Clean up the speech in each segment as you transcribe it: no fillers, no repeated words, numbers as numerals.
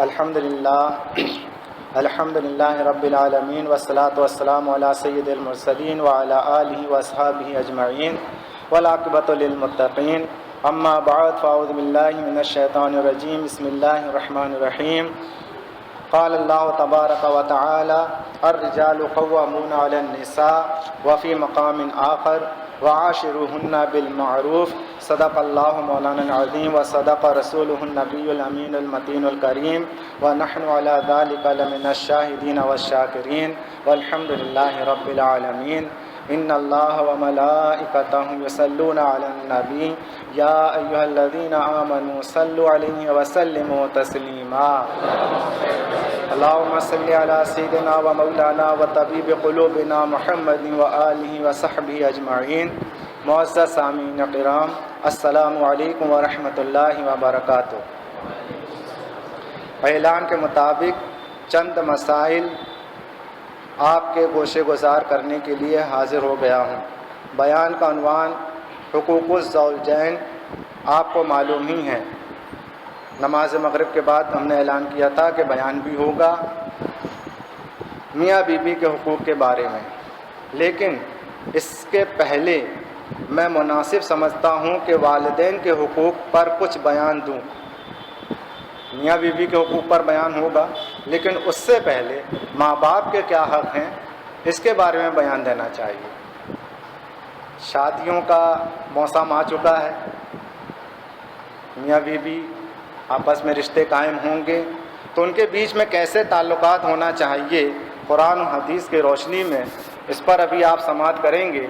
الحمدللہ رب العالمین والصلاة والسلام علی سید المرسلین وعلی آلہ واصحابہ اجمعین والعاقبۃ للمتقین اما بعد فاعوذ باللہ من الشیطان الرجیم بسم اللہ الرحمن الرحیم قال اللہ تبارک و تعالی الرجال قوامون علی النساء وفی مقام آخر وعاشروہن بالمعروف صدق اللہ مولانا العظیم وصدق رسولہ النبی الامین المتین الکریم ونحن علی ذلک لمن الشاہدین والشاکرین والحمد للہ رب العالمین ان اللہ وملائکتہ یصلون علی النبی یا ایہا الذین آمنوا صلوا علیہ وسلموا تسلیما اللہم صلی علی سیدنا و مولانا و طبیب قلوبنا محمد و آلہ و صحبہ اجمعین۔ معزز سامعین کرام، السلام علیکم ورحمۃ اللہ وبرکاتہ۔ اعلان کے مطابق چند مسائل آپ کے گوشے گزار کرنے کے لیے حاضر ہو گیا ہوں۔ بیان کا عنوان حقوق الزوجین آپ کو معلوم ہی ہے۔ نماز مغرب کے بعد ہم نے اعلان کیا تھا کہ بیان بھی ہوگا میاں بیوی کے حقوق کے بارے میں، لیکن اس کے پہلے میں مناسب سمجھتا ہوں کہ والدین کے حقوق پر کچھ بیان دوں۔ میاں بیوی کے حقوق پر بیان ہوگا، لیکن اس سے پہلے ماں باپ کے کیا حق ہیں اس کے بارے میں بیان دینا چاہیے۔ شادیوں کا موسم آ چکا ہے، میاں بیوی آپس میں رشتے قائم ہوں گے تو ان کے بیچ میں کیسے تعلقات ہونا چاہیے قرآن و حدیث کی روشنی میں، اس پر ابھی آپ سماعت کریں گے،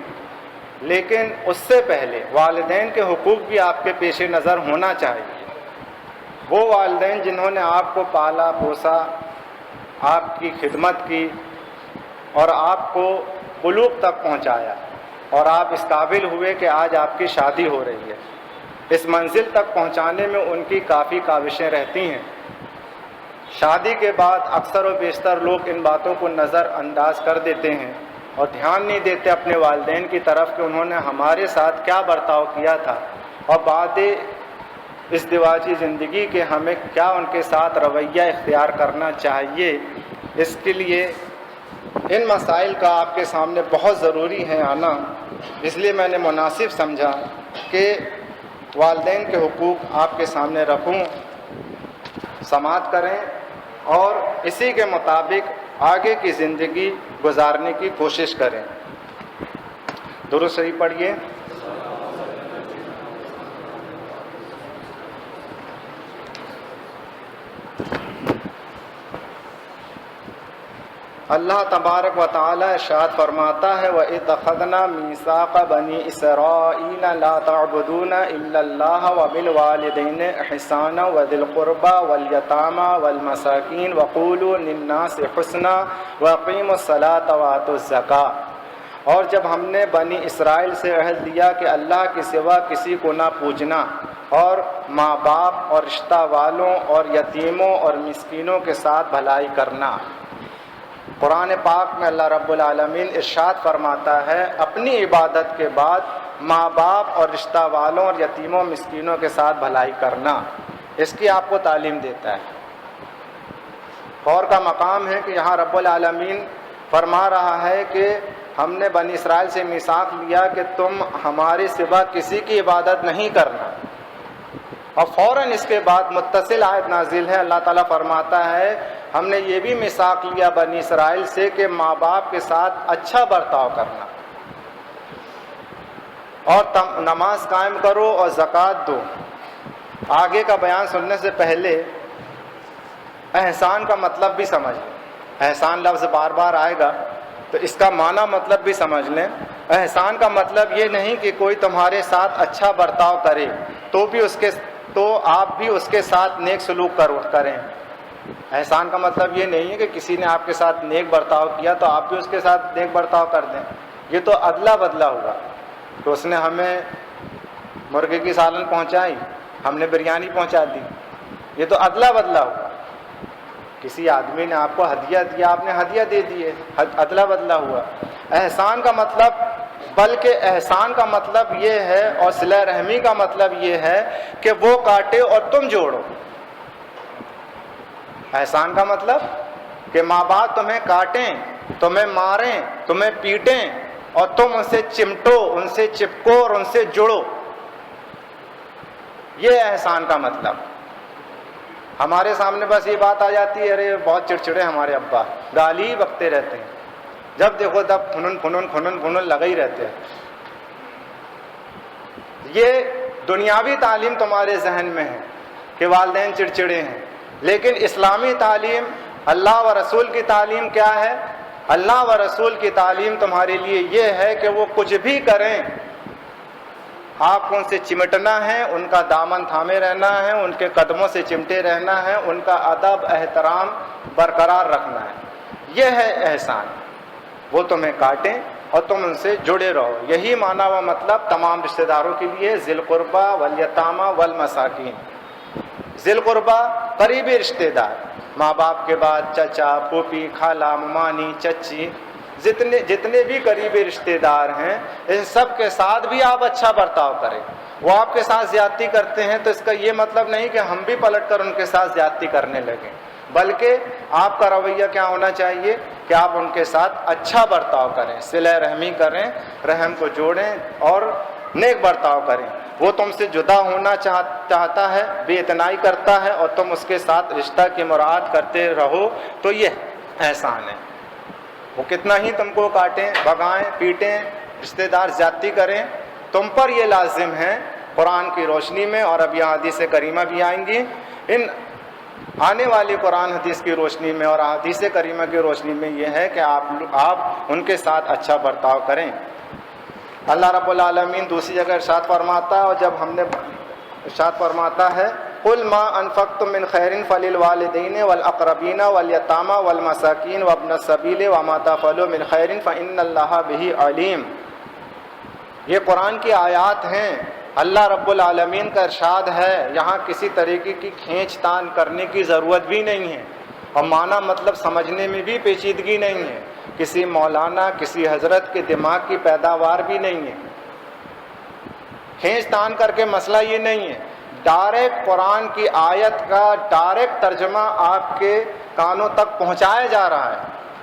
لیکن اس سے پہلے والدین کے حقوق بھی آپ کے پیش نظر ہونا چاہیے۔ وہ والدین جنہوں نے آپ کو پالا پوسا، آپ کی خدمت کی اور آپ کو بلوغ تک پہنچایا، اور آپ اس قابل ہوئے کہ آج آپ کی شادی ہو رہی ہے۔ اس منزل تک پہنچانے میں ان کی کافی کاوشیں رہتی ہیں۔ شادی کے بعد اکثر و بیشتر لوگ ان باتوں کو نظر انداز کر دیتے ہیں اور دھیان نہیں دیتے اپنے والدین کی طرف کہ انہوں نے ہمارے ساتھ کیا برتاؤ کیا تھا، اور بعد ازدواجی زندگی کے ہمیں کیا ان کے ساتھ رویہ اختیار کرنا چاہیے۔ اس کے لیے ان مسائل کا آپ کے سامنے بہت ضروری ہے آنا، اس لیے میں نے مناسب سمجھا کہ والدین کے حقوق آپ کے سامنے رکھوں، سماعت کریں اور اسی کے مطابق آگے کی زندگی گزارنے کی کوشش کریں۔ درود شریف پڑھیے۔ اللہ تبارک و تعالی ارشاد فرماتا ہے وَإِذْ أَخَذْنَا مِيثَاقَ بَنِي إِسْرَائِيلَ لَا تَعْبُدُونَ إِلَّا اللَّهَ وَبِالْوَالِدَيْنِ إِحْسَانًا وَذِي الْقُرْبَى وَالْيَتَامَى وَالْمَسَاكِينِ وَقُولُوا لِلنَّاسِ حُسْنًا وَأَقِيمُوا الصَّلَاةَ وَآتُوا الزَّكَاةَ۔ اور جب ہم نے بنی اسرائیل سے عہد لیا کہ اللہ کے سوا کسی کو نہ پوجنا، اور ماں باپ اور رشتہ والوں اور یتیموں اور مسکینوں کے ساتھ بھلائی کرنا، قرآن پاک میں اللہ رب العالمین ارشاد فرماتا ہے اپنی عبادت کے بعد ماں باپ اور رشتہ والوں اور یتیموں مسکینوں کے ساتھ بھلائی کرنا، اس کی آپ کو تعلیم دیتا ہے۔ غور کا مقام ہے کہ یہاں رب العالمین فرما رہا ہے کہ ہم نے بنی اسرائیل سے میثاق لیا کہ تم ہمارے سوا کسی کی عبادت نہیں کرنا، اور فوراً اس کے بعد متصل آیت نازل ہے۔ اللہ تعالیٰ فرماتا ہے ہم نے یہ بھی میثاق لیا بنی اسرائیل سے کہ ماں باپ کے ساتھ اچھا برتاؤ کرنا، اور نماز قائم کرو اور زکوٰۃ دو۔ آگے کا بیان سننے سے پہلے احسان کا مطلب بھی سمجھ لیں۔ احسان لفظ بار بار آئے گا تو اس کا معنی مطلب بھی سمجھ لیں۔ احسان کا مطلب یہ نہیں کہ کوئی تمہارے ساتھ اچھا برتاؤ کرے تو آپ بھی اس کے ساتھ نیک سلوک کریں۔ احسان کا مطلب یہ نہیں ہے کہ کسی نے آپ کے ساتھ نیک برتاؤ کیا تو آپ بھی اس کے ساتھ نیک برتاؤ کر دیں، یہ تو ادلا بدلا ہوگا۔ تو اس نے ہمیں مرغے کی سالن پہنچائی، ہم نے بریانی پہنچا دی، یہ تو ادلا بدلا ہوگا۔ کسی آدمی نے آپ کو ہدیہ دیا، آپ نے ہدیہ دے دیے، ادلا بدلا ہوا۔ احسان کا مطلب، بلکہ احسان کا مطلب یہ ہے اور صلہ رحمی کا مطلب یہ ہے کہ وہ کاٹے اور تم جوڑو۔ احسان کا مطلب کہ ماں باپ تمہیں کاٹیں، تمہیں ماریں، تمہیں پیٹیں اور تم ان سے چمٹو، ان سے چپکو اور ان سے جڑو، یہ احسان کا مطلب۔ ہمارے سامنے بس یہ بات آ جاتی ہے، ارے بہت چڑچڑے ہمارے ابا، گالی ہی بکتے رہتے ہیں، جب دیکھو تب پھنن لگے ہی رہتے ہیں۔ یہ دنیاوی تعلیم تمہارے ذہن میں ہے کہ والدین چڑچڑے ہیں، لیکن اسلامی تعلیم، اللہ و رسول کی تعلیم کیا ہے؟ اللہ و رسول کی تعلیم تمہارے لیے یہ ہے کہ وہ کچھ بھی کریں، آپ کو ان سے چمٹنا ہے، ان کا دامن تھامے رہنا ہے، ان کے قدموں سے چمٹے رہنا ہے، ان کا ادب احترام برقرار رکھنا ہے، یہ ہے احسان۔ وہ تمہیں کاٹیں اور تم ان سے جڑے رہو، یہی معنی و مطلب تمام رشتہ داروں کے لیے، ذی القربیٰ والیتامى والمساکین۔ ذی القربیٰ قریبی رشتہ دار، ماں باپ کے بعد چچا، پھوپھی، خالہ، ممانی، چچی، جتنے بھی قریبی رشتہ دار ہیں، ان سب کے ساتھ بھی آپ اچھا برتاؤ کریں۔ وہ آپ کے ساتھ زیادتی کرتے ہیں تو اس کا یہ مطلب نہیں کہ ہم بھی پلٹ کر ان کے ساتھ زیادتی کرنے لگیں، بلکہ آپ کا رویہ کیا ہونا چاہیے کہ آپ ان کے ساتھ اچھا برتاؤ کریں، صلہ رحمی کریں، رحم کو جوڑیں اور نیک برتاؤ کریں۔ وہ تم سے جدا ہونا چاہتا ہے، بے اعتنائی کرتا ہے اور تم اس کے ساتھ رشتہ کی مراعات کرتے رہو تو یہ احسان ہے۔ وہ کتنا ہی تم کو کاٹیں، بھگائیں، پیٹیں، رشتہ دار زیادتی کریں، تم پر یہ لازم ہے قرآن کی روشنی میں، اور اب یہاں حدیث کریمہ بھی آئیں گی، ان آنے والی قرآن حدیث کی روشنی میں اور حدیث کریمہ کی روشنی میں یہ ہے کہ آپ ان کے ساتھ اچھا برتاؤ کریں۔ اللہ رب العالمین دوسری جگہ ارشاد فرماتا ہے، اور جب ہم نے ارشاد فرماتا ہے قُلْ مَا أَنفَقْتُم مِّن خَيْرٍ فَلِلْوَالِدَيْنِ وَالْأَقْرَبِينَ وَالْيَتَامَى وَالْمَسَاكِينِ وَابْنِ السَّبِيلِ وَمَا تَفْعَلُوا مِّن خَيْرٍ فَإِنَّ اللَّهَ بِهِ عَلِيمٌ۔ یہ قرآن کی آیات ہیں، اللہ رب العالمین کا ارشاد ہے، یہاں کسی طریقے کی کھینچ تان کرنے کی ضرورت بھی نہیں ہے، اور معنی مطلب سمجھنے میں بھی پیچیدگی نہیں ہے، کسی مولانا کسی حضرت کے دماغ کی پیداوار بھی نہیں ہے، کھینچ تان کر کے مسئلہ یہ نہیں ہے، ڈائریکٹ قرآن کی آیت کا ڈائریکٹ ترجمہ آپ کے کانوں تک پہنچایا جا رہا ہے۔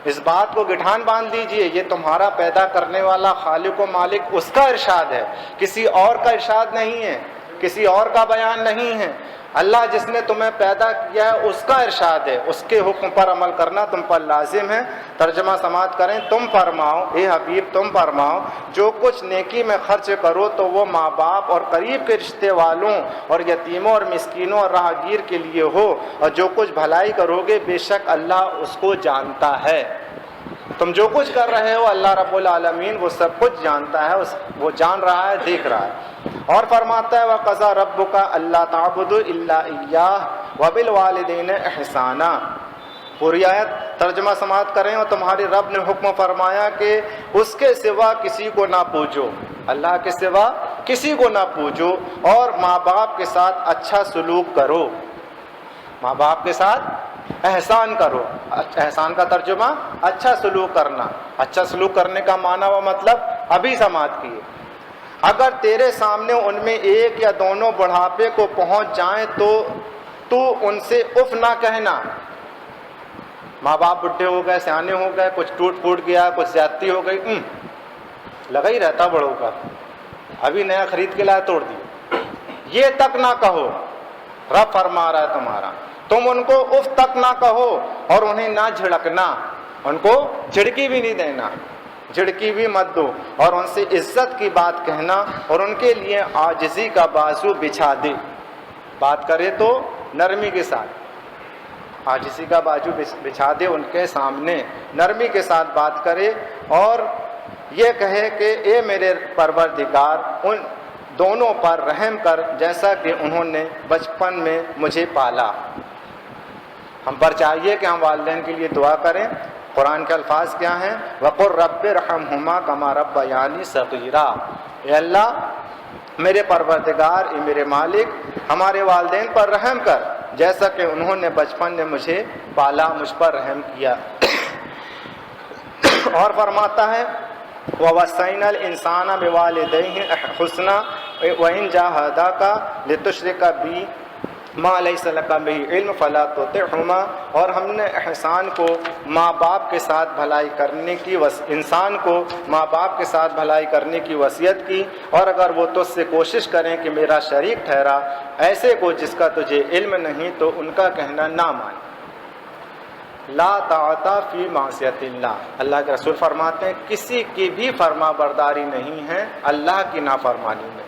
اس بات کو گٹھان باندھ لیجئے، یہ تمہارا پیدا کرنے والا خالق و مالک، اس کا ارشاد ہے، کسی اور کا ارشاد نہیں ہے، کسی اور کا بیان نہیں ہے۔ اللہ جس نے تمہیں پیدا کیا ہے اس کا ارشاد ہے، اس کے حکم پر عمل کرنا تم پر لازم ہے۔ ترجمہ سماعت کریں، تم فرماؤ اے حبیب، تم فرماؤ جو کچھ نیکی میں خرچ کرو تو وہ ماں باپ اور قریب کے رشتے والوں اور یتیموں اور مسکینوں اور راہگیر کے لیے ہو، اور جو کچھ بھلائی کرو گے بے شک اللہ اس کو جانتا ہے۔ تم جو کچھ کر رہے ہو اللہ رب العالمین وہ سب کچھ جانتا ہے، وہ جان رہا ہے، دیکھ رہا ہے۔ اور فرماتا ہے وَقَضَىٰ رَبُّكَ أَلَّا تَعْبُدُوا إِلَّا إِيَّاهُ وَبِالْوَالِدَيْنِ إِحْسَانًا۔ پوری آیت ترجمہ سماعت کریں، اور تمہارے رب نے حکم فرمایا کہ اس کے سوا کسی کو نہ پوجو، اللہ کے سوا کسی کو نہ پوجو، اور ماں باپ کے ساتھ اچھا سلوک کرو، ماں باپ کے ساتھ احسان کرو۔ احسان کا ترجمہ اچھا سلوک کرنا، اچھا سلوک کرنے کا معنی و مطلب ابھی سماعت کیے۔ اگر تیرے سامنے ان میں ایک یا دونوں بڑھاپے کو پہنچ جائیں تو ان سے اف نہ کہنا۔ ماں باپ بڈھے ہو گئے، سیانے ہو گئے، کچھ ٹوٹ پھوٹ گیا، کچھ زیادتی ہو گئی، لگا ہی رہتا بڑوں کا، ابھی نیا خرید کے لائے توڑ دی، یہ تک نہ کہو، رب فرما رہا ہے تمہارا، تم ان کو اف تک نہ کہو اور انہیں نہ جھڑکنا، ان کو جھڑکی بھی نہیں دینا، جھڑکی بھی مت دو، اور ان سے عزت کی بات کہنا، اور ان کے لیے عاجزی کا بازو بچھا دے، بات کرے تو نرمی کے ساتھ، عاجزی کا بازو بچھا دے، ان کے سامنے نرمی کے ساتھ بات کرے، اور یہ کہے کہ اے میرے پروردگار ان دونوں پر رحم کر جیسا کہ انہوں نے بچپن میں مجھے پالا۔ ہم پر چاہیے کہ ہم والدین کے لیے دعا کریں۔ قرآن کے الفاظ کیا ہیں؟ وَقُلْ رَبِّ ارْحَمْهُمَا كَمَا رَبَّيَانِي صَغِيرًا۔ اے اللہ میرے پروردگار، اے میرے مالک، ہمارے والدین پر رحم کر جیسا کہ انہوں نے بچپن میں مجھے پالا، مجھ پر رحم کیا۔ اور فرماتا ہے وَوَصَّيْنَا الْإِنسَانَ بِوَالِدَيْهِ حُسْنًا وَإِنْ جَاهَدَاكَ لِتُشْرِكَ بِي ما لیس لک بہ علم فلا تطعہما، اور ہم نے احسان کو ماں باپ کے ساتھ بھلائی کرنے کی انسان کو ماں باپ کے ساتھ بھلائی کرنے کی وصیت کی، اور اگر وہ تجھ سے کوشش کریں کہ میرا شریک ٹھہرا ایسے کو جس کا تجھے علم نہیں تو ان کا کہنا نہ مان۔ لا طاعت فی معصیت اللہ، اللہ کے رسول فرماتے ہیں کسی کی بھی فرما برداری نہیں ہے اللہ کی نافرمانی میں۔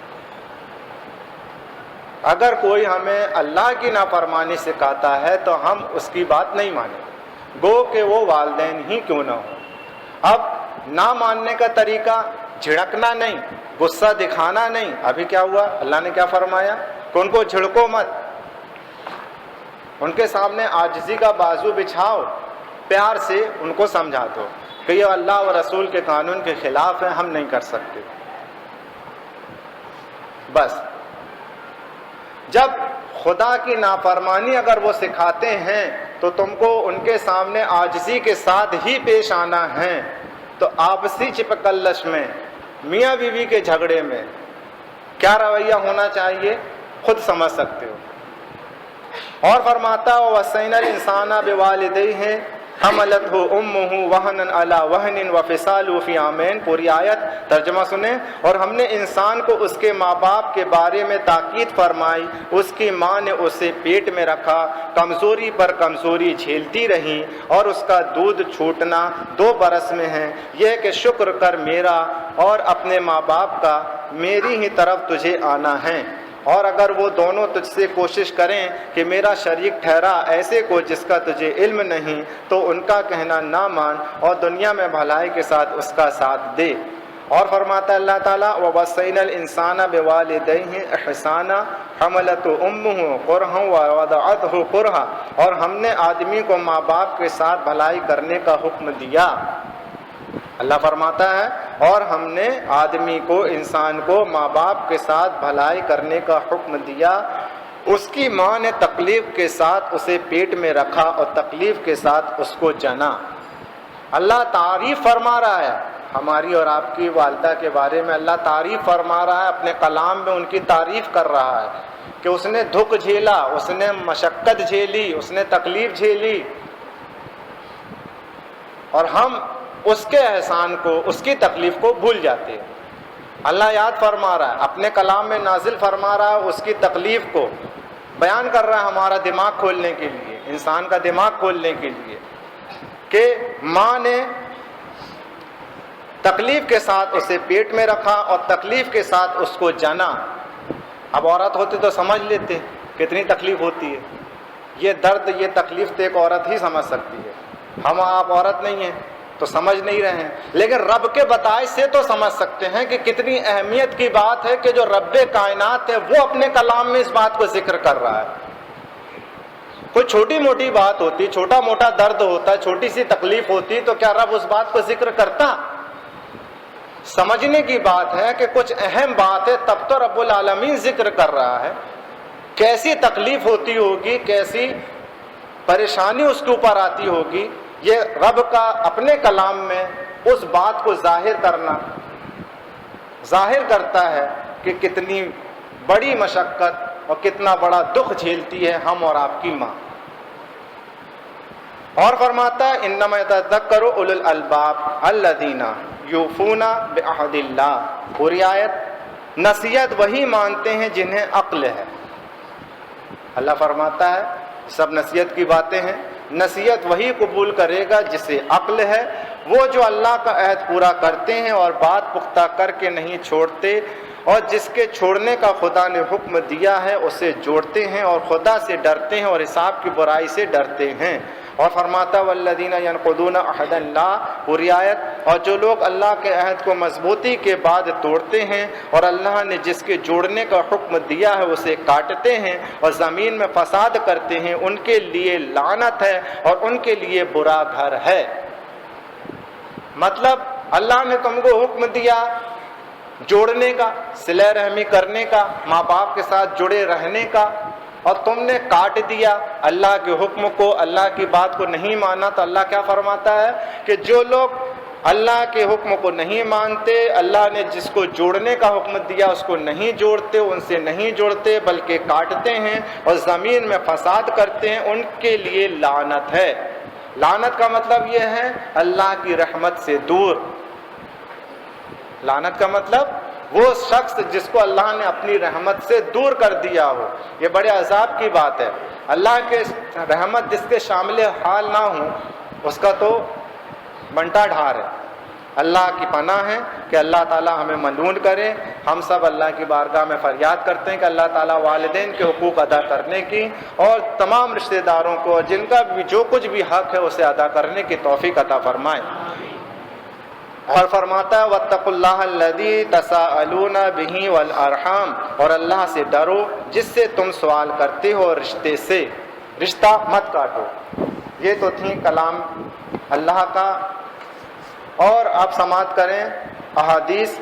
اگر کوئی ہمیں اللہ کی نافرمانی سکھاتا ہے تو ہم اس کی بات نہیں مانیں، گو کہ وہ والدین ہی کیوں نہ ہو۔ اب نہ ماننے کا طریقہ جھڑکنا نہیں، غصہ دکھانا نہیں۔ ابھی کیا ہوا، اللہ نے کیا فرمایا کہ ان کو جھڑکو مت، ان کے سامنے عاجزی کا بازو بچھاؤ، پیار سے ان کو سمجھا دو کہ یہ اللہ و رسول کے قانون کے خلاف ہے، ہم نہیں کر سکتے۔ بس جب خدا کی نافرمانی اگر وہ سکھاتے ہیں تو تم کو ان کے سامنے عاجزی کے ساتھ ہی پیش آنا ہے۔ تو آپسی چپکلش میں، میاں بیوی کے جھگڑے میں کیا رویہ ہونا چاہیے خود سمجھ سکتے ہو۔ اور فرماتا وَوَصَّيْنَا الْإِنسَانَ بِوَالِدَيْهِ حَمَلَتْهُ أُمُّهُ وَهْنًا عَلَى وَهْنٍ وَفِصَالُهُ فِي عَامَيْنِ، پوری آیت ترجمہ سنیں۔ اور ہم نے انسان کو اس کے ماں باپ کے بارے میں تاکید فرمائی، اس کی ماں نے اسے پیٹ میں رکھا، کمزوری پر کمزوری جھیلتی رہی، اور اس کا دودھ چھوٹنا 2 برس میں ہے، یہ کہ شکر کر میرا اور اپنے ماں باپ کا، میری ہی طرف تجھے آنا ہے۔ اور اگر وہ دونوں تجھ سے کوشش کریں کہ میرا شریک ٹھہرا ایسے کو جس کا تجھے علم نہیں تو ان کا کہنا نہ مان، اور دنیا میں بھلائی کے ساتھ اس کا ساتھ دے۔ اور فرماتا ہے اللہ تعالیٰ وَوَصَّيْنَا الْإِنسَانَ بِوَالِدَيْهِ إِحْسَانًا حَمَلَتْهُ أُمُّهُ كُرْهًا وَوَضَعَتْهُ كُرْهًا، اور ہم نے آدمی کو ماں باپ کے ساتھ بھلائی کرنے کا حکم دیا۔ اللہ فرماتا ہے اور ہم نے آدمی کو، انسان کو ماں باپ کے ساتھ بھلائی کرنے کا حکم دیا۔ اس کی ماں نے تکلیف کے ساتھ اسے پیٹ میں رکھا اور تکلیف کے ساتھ اس کو جنا۔ اللہ تعریف فرما رہا ہے ہماری اور آپ کی والدہ کے بارے میں، اللہ تعریف فرما رہا ہے، اپنے کلام میں ان کی تعریف کر رہا ہے کہ اس نے دکھ جھیلا، اس نے مشقت جھیلی، اس نے تکلیف جھیلی، اور ہم اس کے احسان کو، اس کی تکلیف کو بھول جاتے ہیں۔ اللہ یاد فرما رہا ہے، اپنے کلام میں نازل فرما رہا ہے، اس کی تکلیف کو بیان کر رہا ہے ہمارا دماغ کھولنے کے لیے، انسان کا دماغ کھولنے کے لیے، کہ ماں نے تکلیف کے ساتھ اسے پیٹ میں رکھا اور تکلیف کے ساتھ اس کو جنا۔ اب عورت ہوتی تو سمجھ لیتے کتنی تکلیف ہوتی ہے، یہ درد، یہ تکلیف تو ایک عورت ہی سمجھ سکتی ہے، ہم آپ عورت نہیں ہیں تو سمجھ نہیں رہے ہیں، لیکن رب کے بتائے سے تو سمجھ سکتے ہیں کہ کتنی اہمیت کی بات ہے کہ جو رب کائنات ہے وہ اپنے کلام میں اس بات کو ذکر کر رہا ہے۔ کوئی چھوٹی موٹی بات ہوتی، چھوٹا موٹا درد ہوتا، چھوٹی سی تکلیف ہوتی تو کیا رب اس بات کو ذکر کرتا؟ سمجھنے کی بات ہے کہ کچھ اہم بات ہے تب تو رب العالمین ذکر کر رہا ہے۔ کیسی تکلیف ہوتی ہوگی، کیسی پریشانی اس کے اوپر آتی ہوگی، یہ رب کا اپنے کلام میں اس بات کو ظاہر کرتا ہے کہ کتنی بڑی مشقت اور کتنا بڑا دکھ جھیلتی ہے ہم اور آپ کی ماں۔ اور فرماتا ہے انما یتذکر اولو الالباب الذین یوفون بعہد اللہ، پوری آیت، نصیحت وہی مانتے ہیں جنہیں عقل ہے۔ اللہ فرماتا ہے سب نصیحت کی باتیں ہیں، نصیحت وہی قبول کرے گا جسے عقل ہے، وہ جو اللہ کا عہد پورا کرتے ہیں اور بات پختہ کر کے نہیں چھوڑتے، اور جس کے چھوڑنے کا خدا نے حکم دیا ہے اسے جوڑتے ہیں، اور خدا سے ڈرتے ہیں اور حساب کی برائی سے ڈرتے ہیں۔ اور فرماتا والذین ینقضون عہد اللہ، پوری آیت، اور جو لوگ اللہ کے عہد کو مضبوطی کے بعد توڑتے ہیں اور اللہ نے جس کے جوڑنے کا حکم دیا ہے اسے کاٹتے ہیں اور زمین میں فساد کرتے ہیں، ان کے لیے لعنت ہے اور ان کے لیے برا گھر ہے۔ مطلب اللہ نے تم کو حکم دیا جوڑنے کا، صلہ رحمی کرنے کا، ماں باپ کے ساتھ جڑے رہنے کا، اور تم نے کاٹ دیا اللہ کے حکم کو، اللہ کی بات کو نہیں مانا، تو اللہ کیا فرماتا ہے کہ جو لوگ اللہ کے حکم کو نہیں مانتے، اللہ نے جس کو جوڑنے کا حکم دیا اس کو نہیں جوڑتے، ان سے نہیں جوڑتے بلکہ کاٹتے ہیں اور زمین میں فساد کرتے ہیں، ان کے لیے لعنت ہے۔ لعنت کا مطلب یہ ہے اللہ کی رحمت سے دور۔ لعنت کا مطلب وہ شخص جس کو اللہ نے اپنی رحمت سے دور کر دیا ہو۔ یہ بڑے عذاب کی بات ہے۔ اللہ کے رحمت جس کے شامل حال نہ ہوں اس کا تو بنٹا ڈھار ہے۔ اللہ کی پناہ ہے کہ اللہ تعالیٰ ہمیں ملعون کرے۔ ہم سب اللہ کی بارگاہ میں فریاد کرتے ہیں کہ اللہ تعالیٰ والدین کے حقوق ادا کرنے کی اور تمام رشتہ داروں کو جن کا بھی جو کچھ بھی حق ہے اسے ادا کرنے کی توفیق عطا فرمائے۔ اور فرماتا ہے وَاتَّقُوا اللَّهَ الَّذِي تَسَاءَلُونَ بِهِ وَالْأَرْحَامَ، اور اللہ سے ڈرو جس سے تم سوال کرتے ہو رشتے سے، رشتہ مت کاٹو۔ یہ تو تھی کلام اللہ کا۔ اور آپ سماعت کریں احادیث۔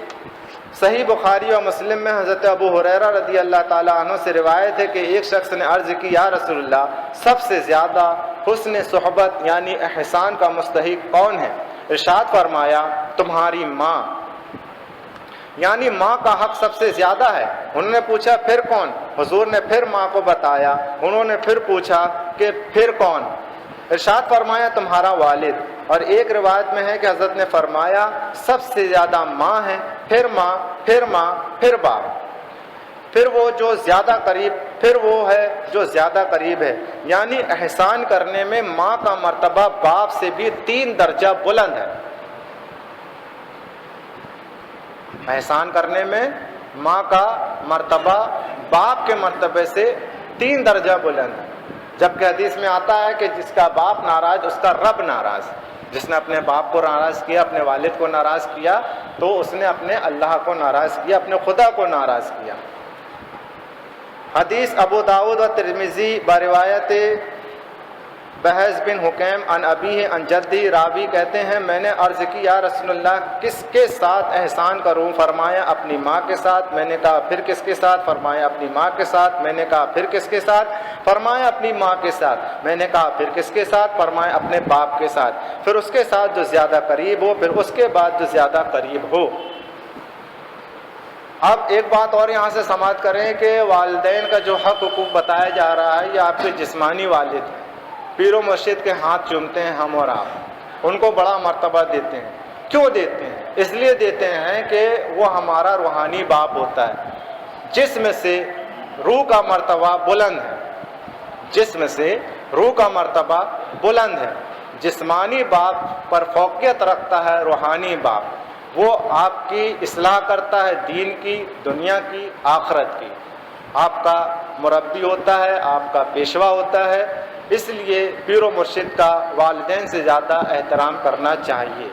صحیح بخاری و مسلم میں حضرت ابو ہریرہ رضی اللہ تعالیٰ عنہ سے روایت ہے کہ ایک شخص نے عرض کی یا رسول اللہ، سب سے زیادہ حسن صحبت یعنی احسان کا مستحق کون ہے؟ ارشاد فرمایا تمہاری ماں، یعنی ماں کا حق سب سے زیادہ ہے۔ انہوں نے پوچھا پھر کون؟ حضور نے پھر ماں کو بتایا۔ انہوں نے پھر پوچھا کہ پھر کون؟ ارشاد فرمایا تمہارا والد۔ اور ایک روایت میں ہے کہ حضرت نے فرمایا سب سے زیادہ ماں ہے، پھر ماں، پھر ماں، پھر باپ، پھر وہ جو زیادہ قریب، پھر وہ ہے جو زیادہ قریب ہے۔ یعنی احسان کرنے میں ماں کا مرتبہ باپ سے بھی 3 درجہ بلند ہے۔ احسان کرنے میں ماں کا مرتبہ باپ کے مرتبے سے 3 درجہ بلند ہے۔ جبکہ حدیث میں آتا ہے کہ جس کا باپ ناراض اس کا رب ناراض۔ جس نے اپنے باپ کو ناراض کیا، اپنے والد کو ناراض کیا، تو اس نے اپنے اللہ کو ناراض کیا، اپنے خدا کو ناراض کیا۔ حدیث ابو داؤد و ترمذی بروایت بحث بن حکیم عن ابیہ عن جدی، راوی کہتے ہیں میں نے عرض کی یا رسول اللہ کس کے ساتھ احسان کروں؟ فرمایا اپنی ماں کے ساتھ۔ میں نے کہا پھر کس کے ساتھ؟ فرمایا اپنی ماں کے ساتھ۔ میں نے کہا پھر کس کے ساتھ؟ فرمایا اپنی ماں کے ساتھ۔ میں نے کہا پھر کس کے ساتھ؟ فرمایا اپنے باپ کے ساتھ، پھر اس کے ساتھ جو زیادہ قریب ہو، پھر اس کے بعد جو زیادہ قریب ہو۔ اب ایک بات اور یہاں سے سماعت کریں کہ والدین کا جو حق حقوق بتایا جا رہا ہے یہ آپ کے جسمانی والد ہیں۔ پیر و مرشد کے ہاتھ چومتے ہیں ہم اور آپ، ان کو بڑا مرتبہ دیتے ہیں۔ کیوں دیتے ہیں؟ اس لیے دیتے ہیں کہ وہ ہمارا روحانی باپ ہوتا ہے، جسم سے روح کا مرتبہ بلند ہے، جسم سے روح کا مرتبہ بلند ہے۔ جسمانی باپ پر فوقیت رکھتا ہے روحانی باپ، وہ آپ کی اصلاح کرتا ہے، دین کی، دنیا کی، آخرت کی۔ آپ کا مربی ہوتا ہے، آپ کا پیشوا ہوتا ہے، اس لیے پیر و مرشد کا والدین سے زیادہ احترام کرنا چاہیے۔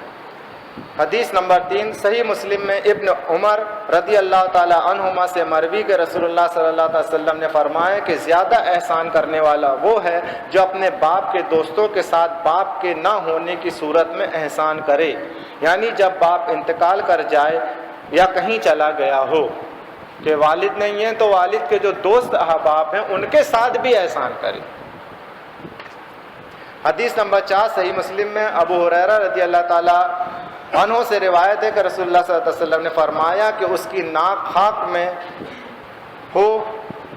حدیث نمبر 3 صحیح مسلم میں ابن عمر رضی اللہ تعالیٰ عنہما سے مروی کہ رسول اللہ صلی اللہ علیہ وسلم نے فرمایا کہ زیادہ احسان کرنے والا وہ ہے جو اپنے باپ کے دوستوں کے ساتھ باپ کے نہ ہونے کی صورت میں احسان کرے، یعنی جب باپ انتقال کر جائے یا کہیں چلا گیا ہو، کہ والد نہیں ہیں تو والد کے جو دوست احباب ہیں ان کے ساتھ بھی احسان کرے۔ حدیث نمبر 4 صحیح مسلم میں ابو ہریرہ رضی اللہ تعالیٰ عنہ سے روایت ہے کہ رسول اللہ صلی اللہ علیہ وسلم نے فرمایا کہ اس کی ناک خاک میں ہو،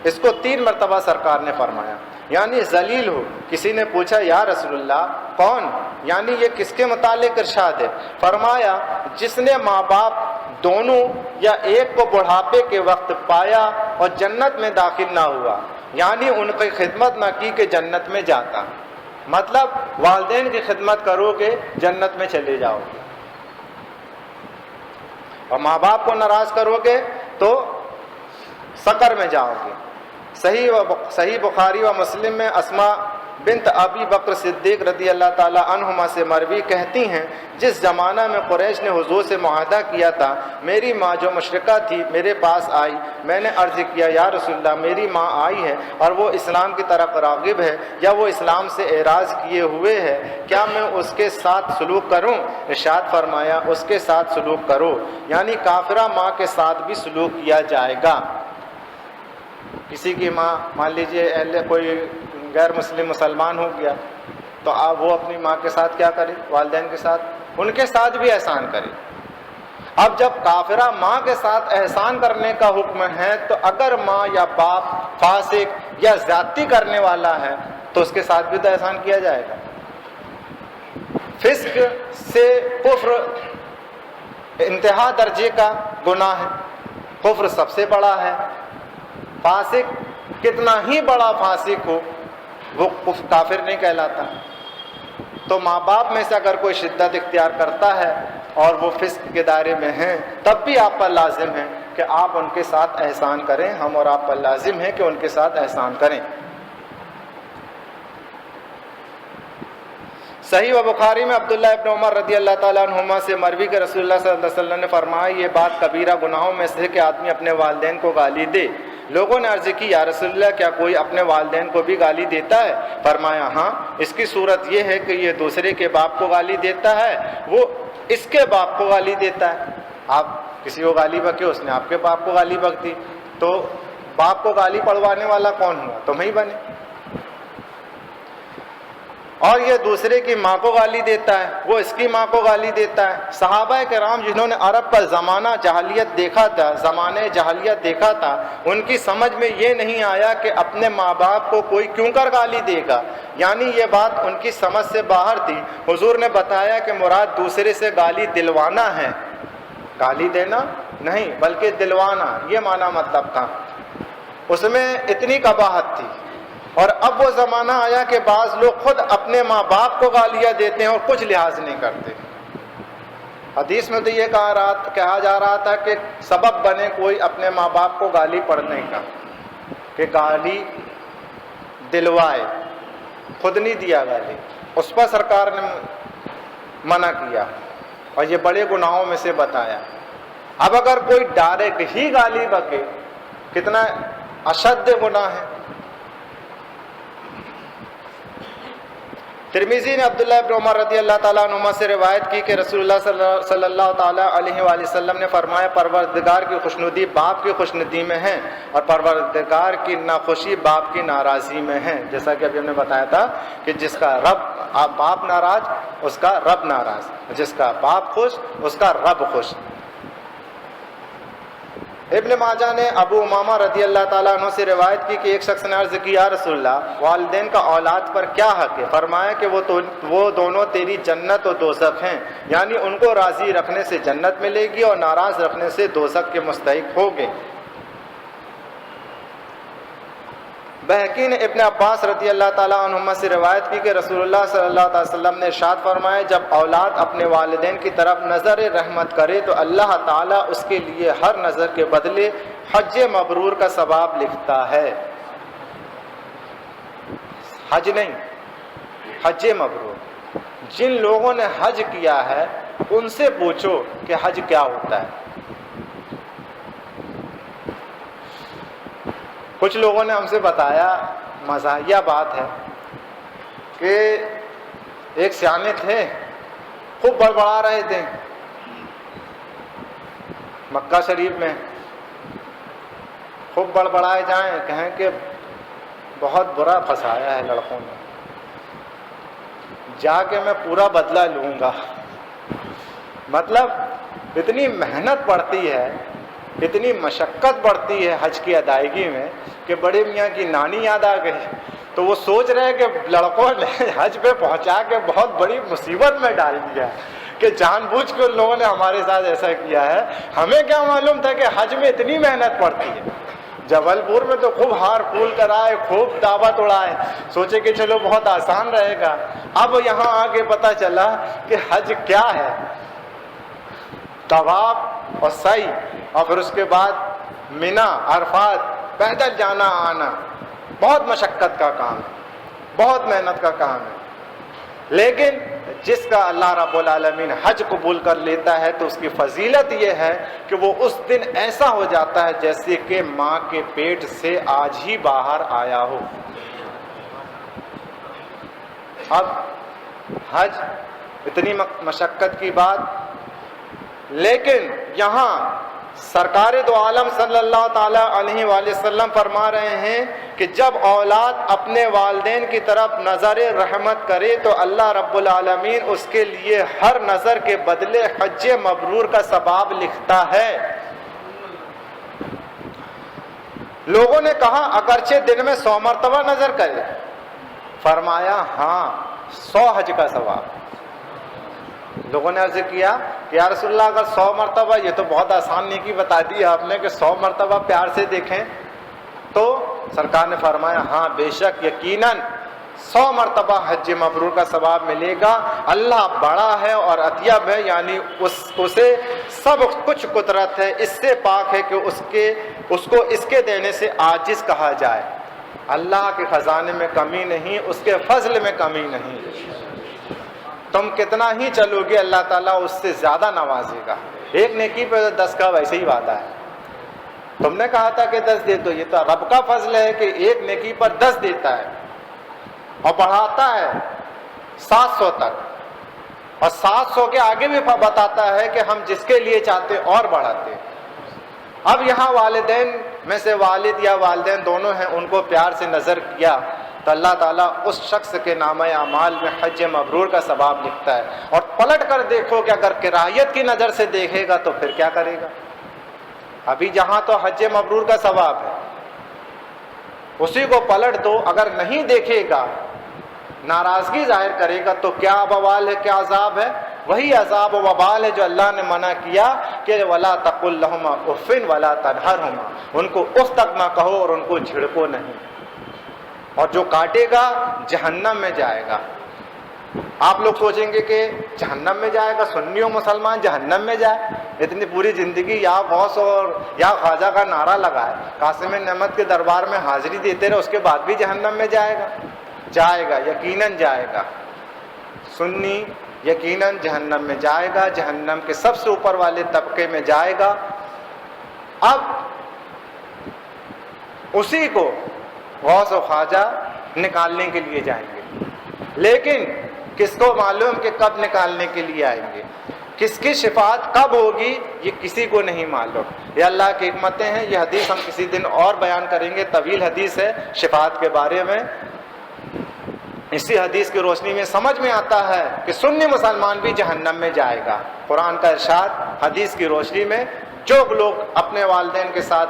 اس کو 3 مرتبہ سرکار نے فرمایا، یعنی ذلیل ہو۔ کسی نے پوچھا یا رسول اللہ کون؟ یعنی یہ کس کے متعلق ارشاد ہے؟ فرمایا جس نے ماں باپ دونوں یا ایک کو بڑھاپے کے وقت پایا اور جنت میں داخل نہ ہوا، یعنی ان کی خدمت نہ کی کہ جنت میں جاتا۔ مطلب والدین کی خدمت کرو گے جنت میں چلے جاؤ گے، اور ماں باپ کو ناراض کرو گے تو سقر میں جاؤ گے۔ صحیح بخاری و مسلم میں اسماء بنت ابی بکر صدیق رضی اللہ تعالیٰ عنہما سے مروی کہتی ہیں جس زمانہ میں قریش نے حضور سے معاہدہ کیا تھا، میری ماں جو مشرکہ تھی میرے پاس آئی، میں نے عرض کیا یا رسول اللہ میری ماں آئی ہے اور وہ اسلام کی طرف راغب ہے یا وہ اسلام سے اعراض کیے ہوئے ہے، کیا میں اس کے ساتھ سلوک کروں؟ ارشاد فرمایا اس کے ساتھ سلوک کرو، یعنی کافرہ ماں کے ساتھ بھی سلوک کیا جائے گا۔ کسی کی ماں مان لیجئے کوئی غیر مسلم مسلمان ہو گیا تو آپ وہ اپنی ماں کے ساتھ کیا کرے؟ والدین کے ساتھ ان کے ساتھ بھی احسان کرے۔ اب جب کافرہ ماں کے ساتھ احسان کرنے کا حکم ہے تو اگر ماں یا باپ فاسق یا زیادتی کرنے والا ہے تو اس کے ساتھ بھی تو احسان کیا جائے گا۔ فسق سے کفر انتہا درجے کا گناہ ہے، کفر سب سے بڑا ہے۔ فاسق کتنا ہی بڑا فاسق ہو وہ کافر نہیں کہلاتا۔ تو ماں باپ میں سے اگر کوئی شدت اختیار کرتا ہے اور وہ فسق کے دائرے میں ہیں تب بھی آپ پر لازم ہے کہ آپ ان کے ساتھ احسان کریں، ہم اور آپ پر لازم ہے کہ ان کے ساتھ احسان کریں۔ صحیح و بخاری میں عبداللہ ابن عمر رضی اللہ تعالیٰ عنہما سے مروی کہ رسول اللہ صلی اللہ علیہ وسلم نے فرمایا یہ بات کبیرہ گناہوں میں سے کہ آدمی اپنے والدین کو گالی دے۔ لوگوں نے عرض کی یا رسول اللہ کیا کوئی اپنے والدین کو بھی گالی دیتا ہے؟ فرمایا ہاں، اس کی صورت یہ ہے کہ یہ دوسرے کے باپ کو گالی دیتا ہے، وہ اس کے باپ کو گالی دیتا ہے۔ آپ کسی کو گالی بکے، اس نے آپ کے باپ کو گالی بک دی، تو باپ کو گالی پڑھوانے والا کون ہوا؟ تم ہی بنے۔ اور یہ دوسرے کی ماں کو گالی دیتا ہے، وہ اس کی ماں کو گالی دیتا ہے۔ صحابہ کرام جنہوں نے عرب کا زمانہ جاہلیت دیکھا تھا ان کی سمجھ میں یہ نہیں آیا کہ اپنے ماں باپ کو کوئی کیوں کر گالی دے گا، یعنی یہ بات ان کی سمجھ سے باہر تھی۔ حضور نے بتایا کہ مراد دوسرے سے گالی دلوانا ہے، گالی دینا نہیں بلکہ دلوانا، یہ معنی مطلب تھا۔ اس میں اتنی قباحت تھی۔ اور اب وہ زمانہ آیا کہ بعض لوگ خود اپنے ماں باپ کو گالیاں دیتے ہیں اور کچھ لحاظ نہیں کرتے۔ حدیث میں تو یہ کہا جا رہا تھا کہ سبب بنے کوئی اپنے ماں باپ کو گالی پڑھنے کا، کہ گالی دلوائے، خود نہیں دیا گالی، اس پر سرکار نے منع کیا اور یہ بڑے گناہوں میں سے بتایا۔ اب اگر کوئی ڈائریکٹ ہی گالی بکے کتنا اشد گناہ ہے۔ ترمذی نے عبداللہ ابن عمر رضی اللہ تعالیٰ عنہما سے روایت کی کہ رسول اللہ صلی اللہ تعالیٰ علیہ وآلہ وسلم نے فرمایا پروردگار کی خوشنودی باپ کی خوشنودی میں ہے اور پروردگار کی ناخوشی باپ کی ناراضی میں ہے۔ جیسا کہ ابھی ہم نے بتایا تھا کہ جس کا باپ ناراض اس کا رب ناراض، جس کا باپ خوش اس کا رب خوش۔ ابن ماجہ نے ابو امامہ رضی اللہ تعالیٰ عنہ سے روایت کی کہ ایک شخص نے عرض کی یا رسول اللہ والدین کا اولاد پر کیا حق ہے؟ فرمایا کہ وہ دونوں تیری جنت و دوزخ ہیں، یعنی ان کو راضی رکھنے سے جنت ملے گی اور ناراض رکھنے سے دوزخ کے مستحق ہوگے۔ بہقی نے ابن عباس رضی اللہ تعالیٰ عنہما سے روایت کی کہ رسول اللہ صلی اللہ علیہ وسلم نے ارشاد فرمایا جب اولاد اپنے والدین کی طرف نظر رحمت کرے تو اللہ تعالیٰ اس کے لیے ہر نظر کے بدلے حج مبرور کا ثواب لکھتا ہے۔ حج نہیں، حج مبرور۔ جن لوگوں نے حج کیا ہے ان سے پوچھو کہ حج کیا ہوتا ہے۔ کچھ لوگوں نے ہم سے بتایا، مزاحیہ بات ہے، کہ ایک سیانے تھے خوب بڑبڑا رہے تھے مکہ شریف میں، خوب بڑبڑائے جائیں، کہیں کہ بہت برا پھنسایا ہے لڑکوں نے، جا کے میں پورا بدلہ لوں گا۔ مطلب اتنی محنت پڑتی ہے، اتنی مشقت پڑتی ہے حج کی ادائیگی میں کہ بڑے میاں کی نانی یاد آ گئی، تو وہ سوچ رہے ہیں کہ لڑکوں نے حج پہ پہنچا کے بہت بڑی مصیبت میں ڈال دیا کہ جان بوجھ کے ان لوگوں نے ہمارے ساتھ ایسا کیا ہے۔ ہمیں کیا معلوم تھا کہ حج میں اتنی محنت پڑتی ہے۔ جبل پور میں تو خوب ہار پھول کرائے، خوب دعوت اڑائے، سوچے کہ چلو بہت آسان رہے گا۔ اب یہاں آگے پتہ چلا کہ حج کیا ہے، طواف اور سعی، اور پھر اس کے بعد مینا عرفات، پیدل جانا آنا، بہت مشقت کا کام ہے، بہت محنت کا کام ہے۔ لیکن جس کا اللہ رب العالمین حج قبول کر لیتا ہے تو اس کی فضیلت یہ ہے کہ وہ اس دن ایسا ہو جاتا ہے جیسے کہ ماں کے پیٹ سے آج ہی باہر آیا ہو۔ اب حج اتنی مشقت کی بات، لیکن یہاں سرکار دو عالم صلی اللہ تعالیٰ علیہ وآلہ وسلم فرما رہے ہیں کہ جب اولاد اپنے والدین کی طرف نظر رحمت کرے تو اللہ رب العالمین اس کے لیے ہر نظر کے بدلے حج مبرور کا ثواب لکھتا ہے۔ لوگوں نے کہا اگرچہ دن میں 100 مرتبہ نظر کرے، فرمایا ہاں 100 حج کا ثواب۔ لوگوں نے عرض کیا کہ یا رسول اللہ اگر 100 مرتبہ، یہ تو بہت آسان نیکی بتا دی آپ نے کہ 100 مرتبہ پیار سے دیکھیں، تو سرکار نے فرمایا ہاں بے شک یقیناً 100 مرتبہ حج مبرور کا ثواب ملے گا۔ اللہ بڑا ہے اور اطیب ہے، یعنی اسے سب کچھ قدرت ہے، اس سے پاک ہے کہ اس کو اس کے دینے سے عاجز کہا جائے۔ اللہ کے خزانے میں کمی نہیں، اس کے فضل میں کمی نہیں۔ تم کتنا ہی چلو گے اللہ تعالیٰ اس سے زیادہ نوازے گا۔ ایک نیکی پہ 10 کا ویسے ہی وعدہ ہے۔ تم نے کہا تھا کہ 10 دے دو، یہ تو رب کا فضل ہے کہ ایک نیکی پر 10 دیتا ہے اور بڑھاتا ہے 700 تک، اور 700 کے آگے بھی بتاتا ہے کہ ہم جس کے لیے چاہتے اور بڑھاتے۔ اب یہاں والدین میں سے والد یا والدین دونوں ہیں، ان کو پیار سے نظر کیا تو اللہ تعالیٰ اس شخص کے نامہ اعمال میں حج مبرور کا ثواب لکھتا ہے۔ اور پلٹ کر دیکھو کہ اگر کراہیت کی نظر سے دیکھے گا تو پھر کیا کرے گا؟ ابھی جہاں تو حج مبرور کا ثواب ہے، اسی کو پلٹ دو، اگر نہیں دیکھے گا، ناراضگی ظاہر کرے گا تو کیا بوال ہے، کیا عذاب ہے؟ وہی عذاب و وبال ہے جو اللہ نے منع کیا کہ وَلَا تَقُلْ لَهُمَا أُفٍّ وَلَا تَنْهَرْهُمَا، ان کو اف تک نہ کہو اور ان کو جھڑکو نہیں، اور جو کاٹے گا جہنم میں جائے گا۔ آپ لوگ سوچیں گے کہ جہنم میں جائے گا، سنی و مسلمان جہنم میں جائے، اتنی پوری زندگی یا غوث اور یا خواجہ کا نعرہ لگائے، قاسم نعمت کے دربار میں حاضری دیتے رہے، اس کے بعد بھی جہنم میں جائے گا؟ جائے گا، یقیناً جائے گا۔ سنی یقیناً جہنم میں جائے گا، جہنم کے سب سے اوپر والے طبقے میں جائے گا۔ اب اسی کو غوث و خواجہ نکالنے کے لیے جائیں گے، لیکن کس کو معلوم کہ کب نکالنے کے لیے آئیں گے، کس کی شفاعت کب ہوگی، یہ کسی کو نہیں معلوم۔ یہ اللہ کی حکمتیں ہیں۔ یہ حدیث ہم کسی دن اور بیان کریں گے، طویل حدیث ہے شفاعت کے بارے میں۔ اسی حدیث کی روشنی میں سمجھ میں آتا ہے کہ سنی مسلمان بھی جہنم میں جائے گا۔ قرآن کا ارشاد حدیث کی روشنی میں، جو لوگ اپنے والدین کے ساتھ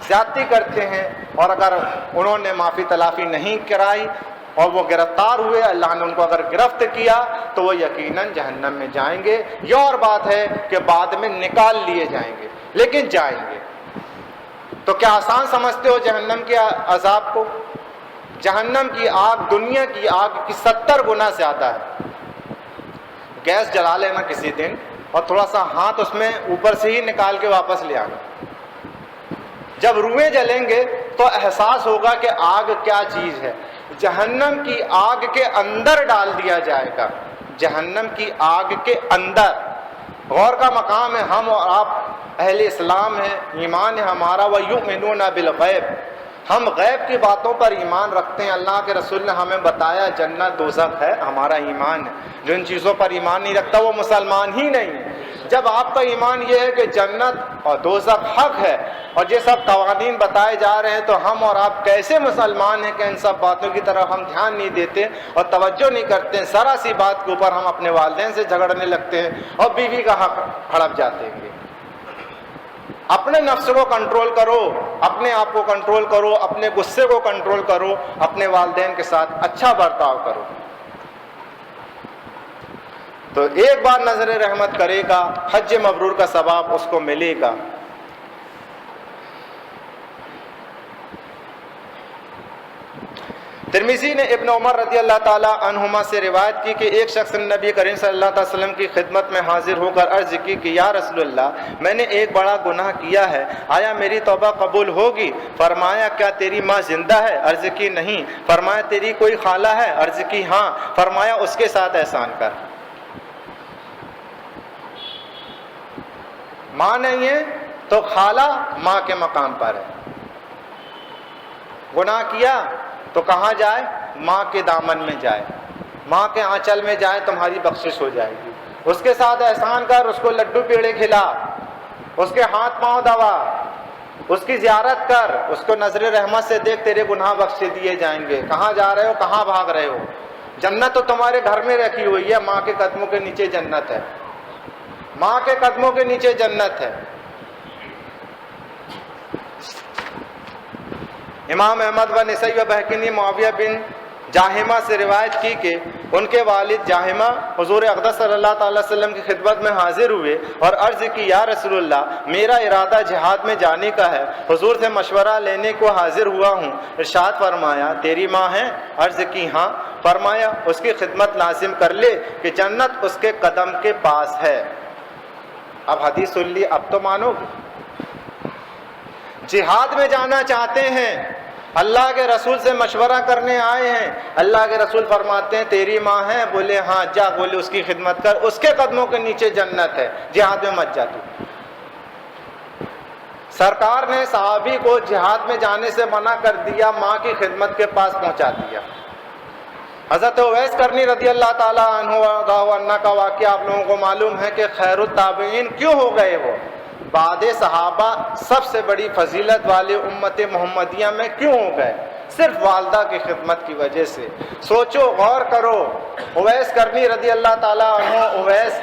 زیادتی کرتے ہیں اور اگر انہوں نے معافی تلافی نہیں کرائی اور وہ گرفتار ہوئے، اللہ نے ان کو اگر گرفت کیا تو وہ یقیناً جہنم میں جائیں گے۔ یہ اور بات ہے کہ بعد میں نکال لیے جائیں گے، لیکن جائیں گے۔ تو کیا آسان سمجھتے ہو جہنم کے عذاب کو؟ جہنم کی آگ دنیا کی آگ کی 70 گنا زیادہ ہے۔ گیس جلا لینا کسی دن اور تھوڑا سا ہاتھ اس میں اوپر سے ہی نکال کے واپس لے آنا، جب روئیں جلیں گے تو احساس ہوگا کہ آگ کیا چیز ہے۔ جہنم کی آگ کے اندر ڈال دیا جائے گا، جہنم کی آگ کے اندر۔ غور کا مقام ہے، ہم اور آپ اہل اسلام ہیں، ایمان ہے ہمارا، وَيُؤْمِنُونَ بِالْغَيْبِ، ہم غیب کی باتوں پر ایمان رکھتے ہیں۔ اللہ کے رسول نے ہمیں بتایا جنت دوزخ ہے، ہمارا ایمان ہے۔ جو ان چیزوں پر ایمان نہیں رکھتا وہ مسلمان ہی نہیں ہے۔ جب آپ کا ایمان یہ ہے کہ جنت اور دوزخ حق ہے اور یہ سب قوانین بتائے جا رہے ہیں، تو ہم اور آپ کیسے مسلمان ہیں کہ ان سب باتوں کی طرف ہم دھیان نہیں دیتے اور توجہ نہیں کرتے ہیں؟ ذرا سی بات کے اوپر ہم اپنے والدین سے جھگڑنے لگتے ہیں اور بیوی کا حق ہڑپ جاتے ہیں۔ اپنے نفس کو کنٹرول کرو، اپنے آپ کو کنٹرول کرو، اپنے غصے کو کنٹرول کرو، اپنے والدین کے ساتھ اچھا برتاؤ کرو۔ تو ایک بار نظر رحمت کرے گا، حج مبرور کا ثواب اس کو ملے گا۔ ترمذی نے ابن عمر رضی اللہ تعالیٰ عنہما سے روایت کی کہ ایک شخص نے نبی کریم صلی اللہ علیہ وسلم کی خدمت میں حاضر ہو کر عرض کی کہ یا رسول اللہ، میں نے ایک بڑا گناہ کیا ہے، آیا میری توبہ قبول ہوگی؟ فرمایا کیا تیری ماں زندہ ہے؟ عرض کی نہیں۔ فرمایا تیری کوئی خالہ ہے؟ عرض کی ہاں۔ فرمایا اس کے ساتھ احسان کر۔ ماں نہیں ہے تو خالہ ماں کے مقام پر ہے۔ گناہ کیا تو کہاں جائے؟ ماں کے دامن میں جائے، ماں کے آنچل میں جائے، تمہاری بخشش ہو جائے گی۔ اس کے ساتھ احسان کر، اس کو لڈو پیڑے کھلا، اس کے ہاتھ پاؤں دبا، اس کی زیارت کر، اس کو نظر رحمت سے دیکھ، تیرے گناہ بخشے دیے جائیں گے۔ کہاں جا رہے ہو، کہاں بھاگ رہے ہو؟ جنت تو تمہارے گھر میں رکھی ہوئی ہے، ماں کے قدموں کے نیچے جنت ہے، ماں کے قدموں کے نیچے جنت ہے۔ امام احمد و نسائی و بہقی معاویہ بن جاہمہ سے روایت کی کہ ان کے والد جاہمہ حضور اقدس صلی اللہ تعالی وسلم کی خدمت میں حاضر ہوئے اور عرض کی، یا رسول اللہ، میرا ارادہ جہاد میں جانے کا ہے، حضور سے مشورہ لینے کو حاضر ہوا ہوں۔ ارشاد فرمایا، تیری ماں ہے؟ عرض کی ہاں۔ فرمایا، اس کی خدمت لازم کر لے کہ جنت اس کے قدم کے پاس ہے۔ اب حدیث سن لی، اب تو مانو۔ جہاد میں جانا چاہتے ہیں، اللہ کے رسول سے مشورہ کرنے آئے ہیں، اللہ کے رسول فرماتے ہیں تیری ماں ہے؟ بولے ہاں، جا، بولے اس کی خدمت کر، اس کے قدموں کے نیچے جنت ہے، جہاد میں مت جا تو۔ سرکار نے صحابی کو جہاد میں جانے سے منع کر دیا، ماں کی خدمت کے پاس پہنچا دیا۔ حضرت اویس کرنی رضی اللہ تعالیٰ عنہ کا واقعہ آپ لوگوں کو معلوم ہے کہ خیر التابعین کیوں ہو گئے؟ وہ بعد صحابہ سب سے بڑی فضیلت والے امت محمدیہ میں کیوں ہو گئے؟ صرف والدہ کی خدمت کی وجہ سے۔ سوچو، غور کرو۔ اویس کرنی رضی اللہ تعالیٰ عنہ، اویس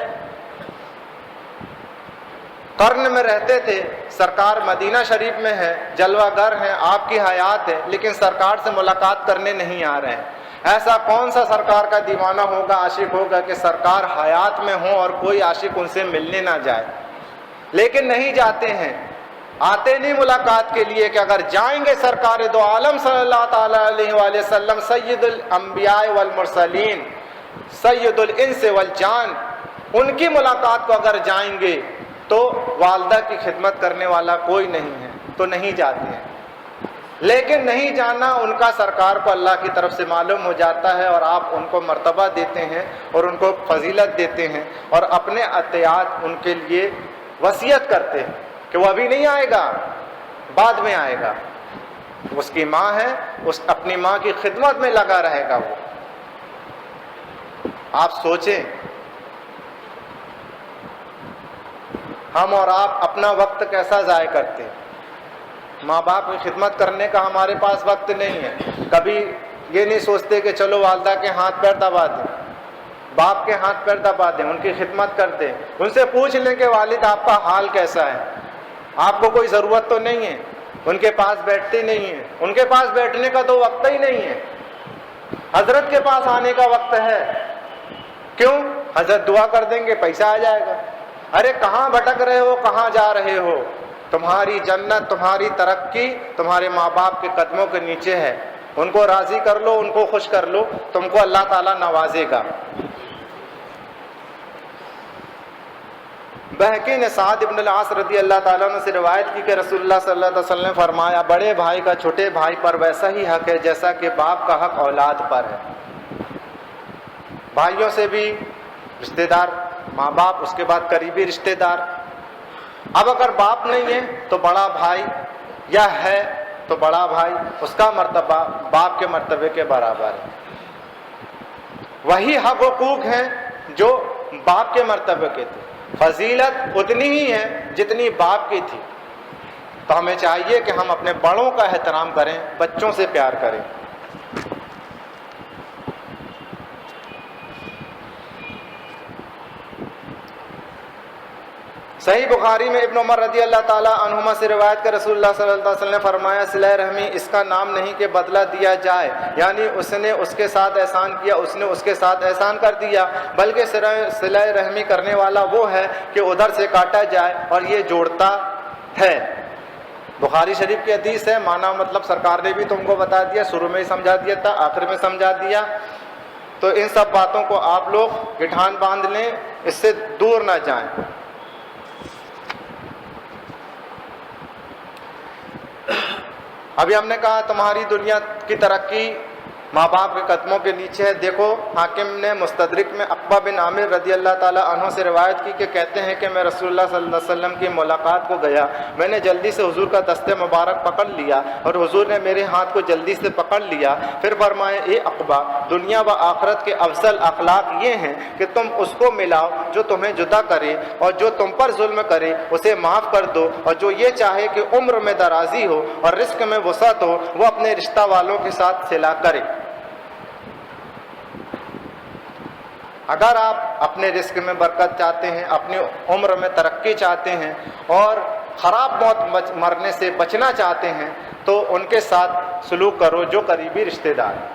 قرن میں رہتے تھے، سرکار مدینہ شریف میں ہے، جلوہ گر ہیں، آپ کی حیات ہے، لیکن سرکار سے ملاقات کرنے نہیں آ رہے ہیں۔ ایسا کون سا سرکار کا دیوانہ ہوگا، عاشق ہوگا کہ سرکار حیات میں ہوں اور کوئی عاشق ان سے ملنے نہ جائے؟ لیکن نہیں جاتے ہیں، آتے نہیں ملاقات کے لیے کہ اگر جائیں گے سرکار دو عالم صلی اللہ تعالیٰ علیہ وآلہ وسلم، سید الانبیاء والمرسلین، سید الانس والجان، ان کی ملاقات کو اگر جائیں گے تو والدہ کی خدمت کرنے والا کوئی نہیں ہے، تو نہیں جاتے ہیں۔ لیکن نہیں جانا ان کا سرکار کو اللہ کی طرف سے معلوم ہو جاتا ہے، اور آپ ان کو مرتبہ دیتے ہیں اور ان کو فضیلت دیتے ہیں اور اپنے عطیات ان کے لیے وصیت کرتے ہیں کہ وہ ابھی نہیں آئے گا، بعد میں آئے گا۔ اس کی ماں ہے، اس اپنی ماں کی خدمت میں لگا رہے گا وہ۔ آپ سوچیں، ہم اور آپ اپنا وقت کیسا ضائع کرتے ہیں؟ ماں باپ کی خدمت کرنے کا ہمارے پاس وقت نہیں ہے۔ کبھی یہ نہیں سوچتے کہ چلو والدہ کے ہاتھ پیر دبا دیں، باپ کے ہاتھ پیر دبا دیں، ان کی خدمت کر دیں، ان سے پوچھ لیں کہ والد آپ کا حال کیسا ہے، آپ کو کوئی ضرورت تو نہیں ہے؟ ان کے پاس بیٹھتے نہیں ہیں، ان کے پاس بیٹھنے کا تو وقت ہی نہیں ہے۔ حضرت کے پاس آنے کا وقت ہے، کیوں؟ حضرت دعا کر دیں گے، پیسہ آ جائے گا۔ ارے کہاں بھٹک رہے ہو، کہاں جا رہے ہو؟ تمہاری جنت، تمہاری ترقی تمہارے ماں باپ کے قدموں کے نیچے ہے۔ ان کو راضی کر لو، ان کو خوش کر لو، تم کو اللہ تعالیٰ نوازے گا۔ بہقی نے سعد ابن العاص رضی اللہ تعالیٰ عنہ سے روایت کی کہ رسول اللہ صلی اللہ علیہ وسلم نے فرمایا، بڑے بھائی کا چھوٹے بھائی پر ویسا ہی حق ہے جیسا کہ باپ کا حق اولاد پر ہے۔ بھائیوں سے بھی رشتہ دار، ماں باپ، اس کے بعد قریبی رشتہ دار۔ اب اگر باپ نہیں ہے تو بڑا بھائی، یا ہے تو بڑا بھائی، اس کا مرتبہ باپ کے مرتبے کے برابر ہے۔ وہی حق حقوق ہیں جو باپ کے مرتبے کے تھے، فضیلت اتنی ہی ہے جتنی باپ کی تھی۔ تو ہمیں چاہیے کہ ہم اپنے بڑوں کا احترام کریں، بچوں سے پیار کریں۔ صحیح بخاری میں ابن عمر رضی اللہ تعالیٰ عنہما سے روایت کر رسول اللہ صلی اللہ علیہ وسلم نے فرمایا، صلہ رحمی اس کا نام نہیں کہ بدلہ دیا جائے، یعنی اس نے اس کے ساتھ احسان کیا، اس نے اس کے ساتھ احسان کر دیا، بلکہ صلہ رحمی کرنے والا وہ ہے کہ ادھر سے کاٹا جائے اور یہ جوڑتا ہے۔ بخاری شریف کی حدیث ہے، معنی مطلب سرکار نے بھی تم کو بتا دیا، شروع میں ہی سمجھا دیا تھا، آخر میں سمجھا دیا۔ تو ان سب باتوں کو آپ لوگ گٹھان باندھ لیں، اس سے دور نہ جائیں۔ ابھی ہم نے کہا تمہاری دنیا کی ترقی ماں باپ کے قدموں کے نیچے ہے۔ دیکھو حاکم نے مستدرک میں عقبہ بن عامر رضی اللہ تعالیٰ عنہ سے روایت کی کہ کہتے ہیں کہ میں رسول اللہ صلی اللہ علیہ وسلم کی ملاقات کو گیا، میں نے جلدی سے حضور کا دست مبارک پکڑ لیا اور حضور نے میرے ہاتھ کو جلدی سے پکڑ لیا، پھر فرمائے اے عقبہ، دنیا و آخرت کے افضل اخلاق یہ ہیں کہ تم اس کو ملاؤ جو تمہیں جدا کرے، اور جو تم پر ظلم کرے اسے معاف کر دو، اور جو یہ چاہے کہ عمر میں درازی ہو اور رزق میں وسعت ہو وہ اپنے رشتہ والوں کے ساتھ صلہ کرے۔ اگر آپ اپنے رزق میں برکت چاہتے ہیں، اپنی عمر میں ترقی چاہتے ہیں اور خراب موت مرنے سے بچنا چاہتے ہیں تو ان کے ساتھ سلوک کرو جو قریبی رشتہ دار ہیں۔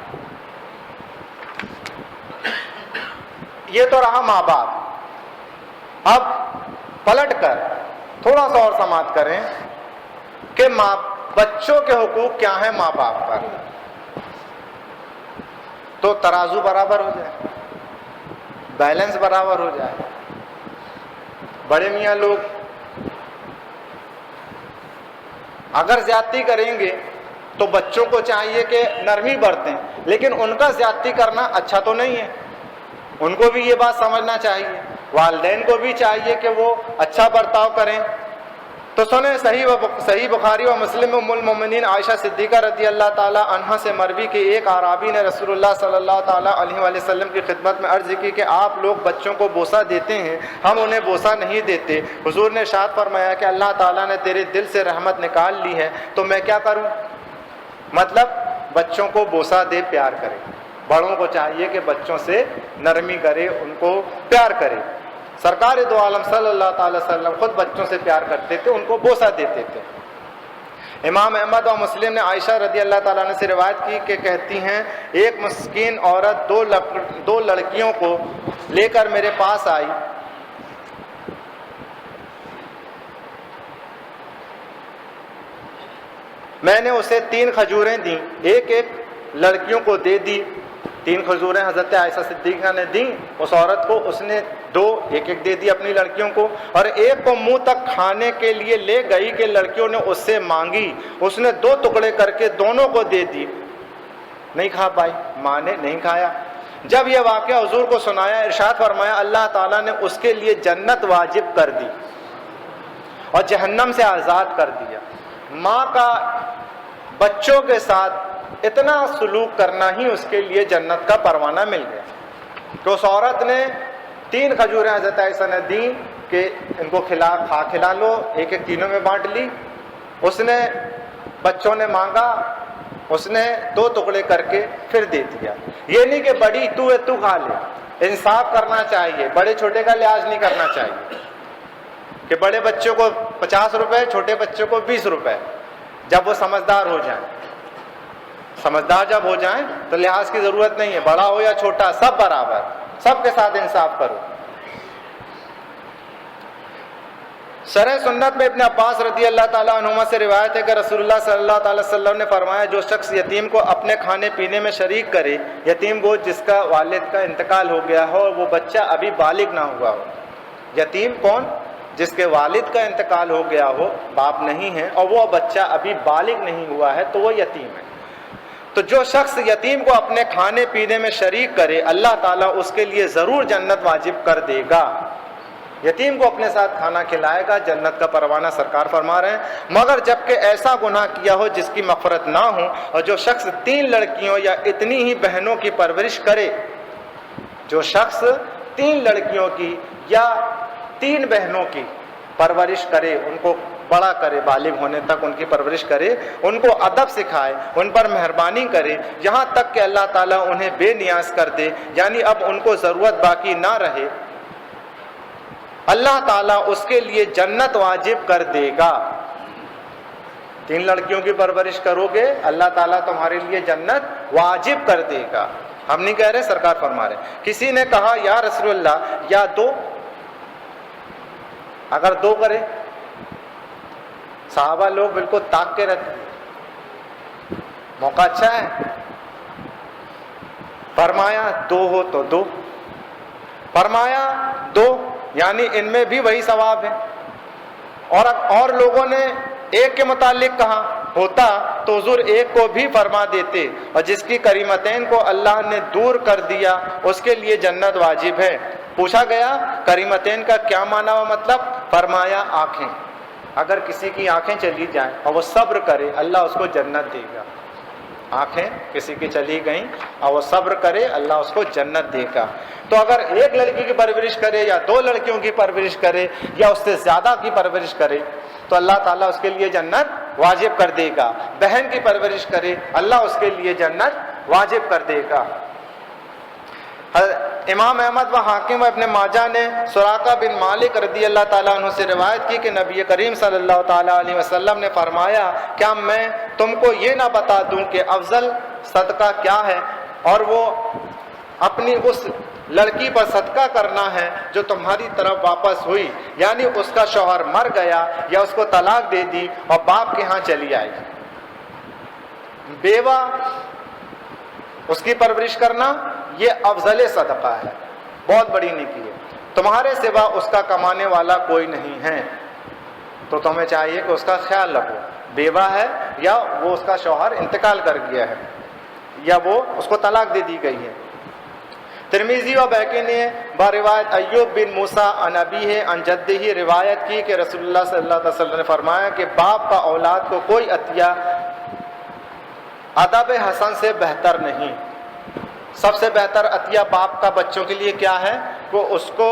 یہ تو رہا ماں باپ۔ اب پلٹ کر تھوڑا سا اور سماعت کریں کہ بچوں کے حقوق کیا ہیں ماں باپ پر، تو ترازو برابر ہو جائے، بیلنس برابر ہو جائے۔ بڑے میاں لوگ اگر زیادتی کریں گے تو بچوں کو چاہیے کہ نرمی برتیں، لیکن ان کا زیادتی کرنا اچھا تو نہیں ہے، ان کو بھی یہ بات سمجھنا چاہیے، والدین کو بھی چاہیے کہ وہ اچھا برتاؤ کریں۔ تو سنیں صحیح بخاری و مسلم ام المومنین عائشہ صدیقہ رضی اللہ تعالی عنہا سے مروی کہ ایک اعرابی نے رسول اللہ صلی اللہ تعالی علیہ وآلہ وسلم کی خدمت میں عرض کی کہ آپ لوگ بچوں کو بوسہ دیتے ہیں، ہم انہیں بوسہ نہیں دیتے۔ حضور نے ارشاد فرمایا کہ اللہ تعالیٰ نے تیرے دل سے رحمت نکال لی ہے تو میں کیا کروں؟ مطلب بچوں کو بوسہ دے، پیار کرے۔ بڑوں کو چاہیے کہ بچوں سے نرمی کرے، ان کو پیار کرے۔ سرکار دو عالم صلی اللہ تعالی وسلم خود بچوں سے پیار کرتے تھے، ان کو بوسہ دیتے تھے۔ امام احمد و مسلم نے عائشہ رضی اللہ تعالیٰ عنہ سے روایت کی کہ کہتی ہیں ایک مسکین عورت دو لڑکیوں کو لے کر میرے پاس آئی، میں نے اسے 3 کھجوریں دیں، ایک لڑکیوں کو دے دی۔ 3 کھجوریں حضرت عائشہ صدیقہ نے دیں اس عورت کو، اس نے 2 ایک دے دی اپنی لڑکیوں کو، اور ایک کو منہ تک کھانے کے لیے لے گئی کہ لڑکیوں نے اس سے مانگی، اس نے 2 ٹکڑے کر کے دونوں کو دے دی، نہیں کھا پائی، ماں نے نہیں کھایا۔ جب یہ واقعہ حضور کو سنایا، ارشاد فرمایا اللہ تعالیٰ نے اس کے لیے جنت واجب کر دی اور جہنم سے آزاد کر دیا۔ ماں کا بچوں کے ساتھ اتنا سلوک کرنا ہی اس کے لیے جنت کا پروانہ مل گیا۔ تو اس عورت نے 3 کھجوریں حضرت عائشہ نے دیں کہ ان کو کھلا لو، ایک تینوں میں بانٹ لی۔ اس نے بچوں نے مانگا، اس نے 2 ٹکڑے کر کے پھر دے دیا۔ یہ نہیں کہ بڑی تو کھا لے، انصاف کرنا چاہیے، بڑے چھوٹے کا لحاظ نہیں کرنا چاہیے کہ بڑے بچوں کو 50 روپے، چھوٹے بچوں کو 20 روپے، جب وہ سمجھدار ہو جائیں۔ سمجھدار جب ہو جائیں تو لحاظ کی ضرورت نہیں ہے، بڑا ہو یا چھوٹا سب برابر، سب کے ساتھ انصاف کرو۔ شرح سنت میں ابن عباس رضی اللہ تعالیٰ عنہما سے روایت ہے کہ رسول اللہ صلی اللہ تعالی وسلم نے فرمایا جو شخص یتیم کو اپنے کھانے پینے میں شریک کرے، یتیم وہ جس کا والد کا انتقال ہو گیا ہو اور وہ بچہ ابھی بالغ نہ ہوا ہو۔ یتیم کون؟ جس کے والد کا انتقال ہو گیا ہو، باپ نہیں ہے، اور وہ بچہ ابھی بالغ نہیں ہوا ہے تو وہ یتیم ہے۔ تو جو شخص یتیم کو اپنے کھانے پینے میں شریک کرے اللہ تعالیٰ اس کے لیے ضرور جنت واجب کر دے گا۔ یتیم کو اپنے ساتھ کھانا کھلائے گا، جنت کا پروانہ سرکار فرما رہے ہیں۔ مگر جب کہ ایسا گناہ کیا ہو جس کی مغفرت نہ ہو، اور جو شخص 3 لڑکیوں یا اتنی ہی بہنوں کی پرورش کرے، جو شخص 3 لڑکیوں کی یا 3 بہنوں کی پرورش کرے، ان کو بڑا کرے، بالغ ہونے تک ان کی پرورش کرے، ان کو ادب سکھائے، ان پر مہربانی کرے، یہاں تک کہ اللہ تعالیٰ انہیں بے نیاز کر دے، یعنی اب ان کو ضرورت باقی نہ رہے، اللہ تعالیٰ اس کے لیے جنت واجب کر دے گا۔ 3 لڑکیوں کی پرورش کرو گے اللہ تعالیٰ تمہارے لیے جنت واجب کر دے گا۔ ہم نہیں کہہ رہے، سرکار فرما رہے۔ کسی نے کہا یا رسول اللہ یا 2، اگر 2 کرے، صحابہ لوگ بالکل تاک کے رہتے ہیں، موقع اچھا ہے، فرمایا 2 ہو تو 2، فرمایا 2 یعنی ان میں بھی وہی ثواب ہے۔ اور لوگوں نے 1 کے متعلق کہا ہوتا تو حضور ایک کو بھی فرما دیتے، اور جس کی کریمتین کو اللہ نے دور کر دیا اس کے لیے جنت واجب ہے۔ پوچھا گیا کریمتین کا کیا معنی و مطلب؟ فرمایا آنکھیں، اگر کسی کی آنکھیں چلی جائیں اور وہ صبر کرے اللہ اس کو جنت دے گا۔ آنکھیں کسی کی چلی گئیں اور وہ صبر کرے اللہ اس کو جنت دے گا۔ تو اگر ایک لڑکی کی پرورش کرے یا دو لڑکیوں کی پرورش کرے یا اس سے زیادہ کی پرورش کرے تو اللہ تعالیٰ اس کے لیے جنت واجب کر دے گا۔ بہن کی پرورش کرے اللہ اس کے لیے جنت واجب کر دے گا۔ امام احمد و حاکم و ابن ماجہ نے سراقہ بن مالک رضی اللہ تعالیٰ عنہ سے روایت کی کہ نبی کریم صلی اللہ تعالیٰ علیہ وسلم نے فرمایا، کیا میں تم کو یہ نہ بتا دوں کہ افضل صدقہ کیا ہے؟ اور وہ اپنی اس لڑکی پر صدقہ کرنا ہے جو تمہاری طرف واپس ہوئی، یعنی اس کا شوہر مر گیا یا اس کو طلاق دے دی اور باپ کے ہاں چلی آئی۔ بیوہ اس کی پرورش کرنا یہ افضل صدقہ ہے، بہت بڑی نیکی ہے۔ تمہارے سوا اس کا کمانے والا کوئی نہیں ہے تو تمہیں چاہیے کہ اس کا خیال رکھو، بیوہ ہے یا وہ اس کا شوہر انتقال کر گیا ہے یا وہ اس کو طلاق دے دی گئی ہے۔ ترمذی و بیہقی نے باروایت ایوب بن موسیٰ عن ابیہ عن جدہ روایت کی کہ رسول اللہ صلی اللہ علیہ وسلم نے فرمایا کہ باپ کا اولاد کو کوئی عطیہ ادب حسن سے بہتر نہیں۔ سب سے بہتر عطیہ باپ کا بچوں کے لیے کیا ہے؟ وہ اس کو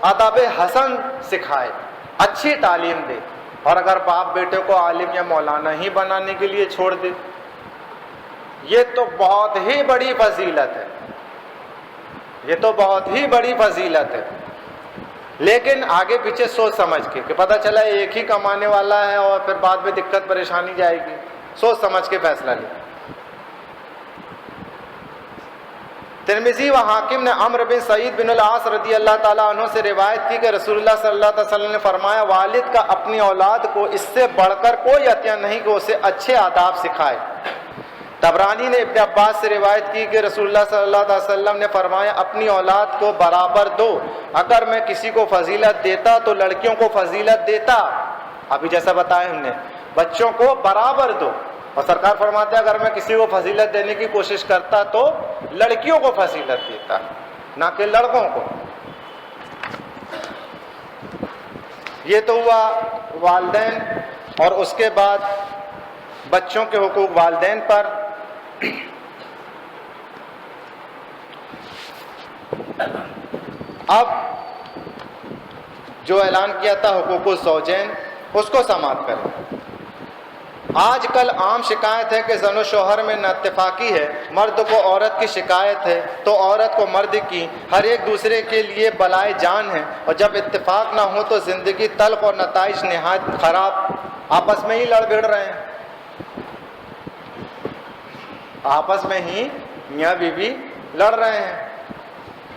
ادب حسن سکھائے، اچھی تعلیم دے۔ اور اگر باپ بیٹے کو عالم یا مولانا ہی بنانے کے لیے چھوڑ دے یہ تو بہت ہی بڑی فضیلت ہے، یہ تو بہت ہی بڑی فضیلت ہے۔ لیکن آگے پیچھے سوچ سمجھ کے کہ پتہ چلا ایک ہی کمانے والا ہے اور پھر بعد میں دقت پریشانی جائے گی، سوچ سمجھ کے فیصلہ لے۔ ترمذی و حاکم نے عمرو بن سعید بن العاص رضی اللہ تعالیٰ عنہ سے روایت کی کہ رسول اللہ صلی اللہ علیہ وسلم نے فرمایا، والد کا اپنی اولاد کو اس سے بڑھ کر کوئی عطیہ نہیں کہ اسے اچھے آداب سکھائے۔ طبرانی نے ابن عباس سے روایت کی کہ رسول اللہ صلی اللہ علیہ وسلم نے فرمایا، اپنی اولاد کو برابر دو، اگر میں کسی کو فضیلت دیتا تو لڑکیوں کو فضیلت دیتا۔ ابھی جیسا بتایا ہم نے، بچوں کو برابر دو، اور سرکار فرماتے ہیں اگر میں کسی کو فضیلت دینے کی کوشش کرتا تو لڑکیوں کو فضیلت دیتا، نہ کہ لڑکوں کو۔ یہ تو ہوا والدین، اور اس کے بعد بچوں کے حقوق والدین پر۔ اب جو اعلان کیا تھا حقوق الزوجین اس کو سماعت کریں۔ آج کل عام شکایت ہے کہ زن و شوہر میں نہ اتفاقی ہے، مرد کو عورت کی شکایت ہے تو عورت کو مرد کی، ہر ایک دوسرے کے لیے بلائے جان ہے، اور جب اتفاق نہ ہو تو زندگی تلخ اور نتائج نہایت خراب۔ آپس میں ہی لڑ بھڑ رہے ہیں، آپس میں ہی میاں بیوی لڑ رہے ہیں۔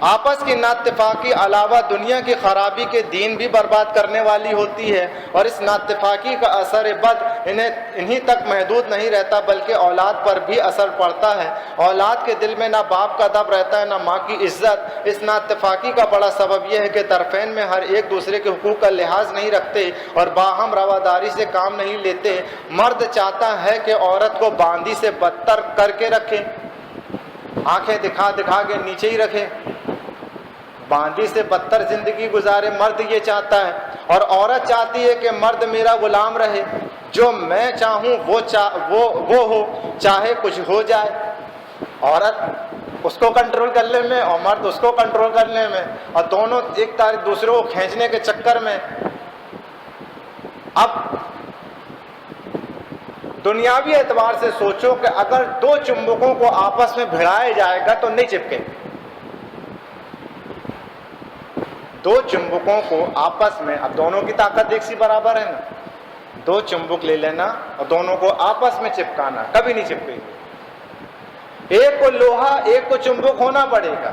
آپس کی ناتفاقی علاوہ دنیا کی خرابی کے دین بھی برباد کرنے والی ہوتی ہے، اور اس ناتفاقی کا اثر بد انہی تک محدود نہیں رہتا بلکہ اولاد پر بھی اثر پڑتا ہے۔ اولاد کے دل میں نہ باپ کا ادب رہتا ہے نہ ماں کی عزت۔ اس ناتفاقی کا بڑا سبب یہ ہے کہ طرفین میں ہر ایک دوسرے کے حقوق کا لحاظ نہیں رکھتے اور باہم رواداری سے کام نہیں لیتے۔ مرد چاہتا ہے کہ عورت کو باندی سے بدتر کر کے رکھے، آنکھیں دکھا دکھا کے نیچے ہی رکھے، باندی سے بدتر زندگی گزارے، مرد یہ چاہتا ہے۔ اور عورت چاہتی ہے کہ مرد میرا غلام رہے، جو میں چاہوں وہ ہو، چاہے کچھ ہو جائے۔ عورت اس کو کنٹرول کرنے میں اور مرد اس کو کنٹرول کرنے میں، اور دونوں ایک دوسرے کو کھینچنے کے چکر میں۔ اب دنیاوی اعتبار سے سوچو کہ اگر دو چمبکوں کو آپس میں بھڑایا جائے گا تو نہیں چپکیں گے۔ دو چمبکوں کو آپس میں، اب دونوں کی طاقت ایک سی برابر ہے نا، دو چمبک لے لینا اور دونوں کو آپس میں چپکانا، کبھی نہیں چپکے گی۔ ایک کو لوہا ایک کو چمبک ہونا پڑے گا۔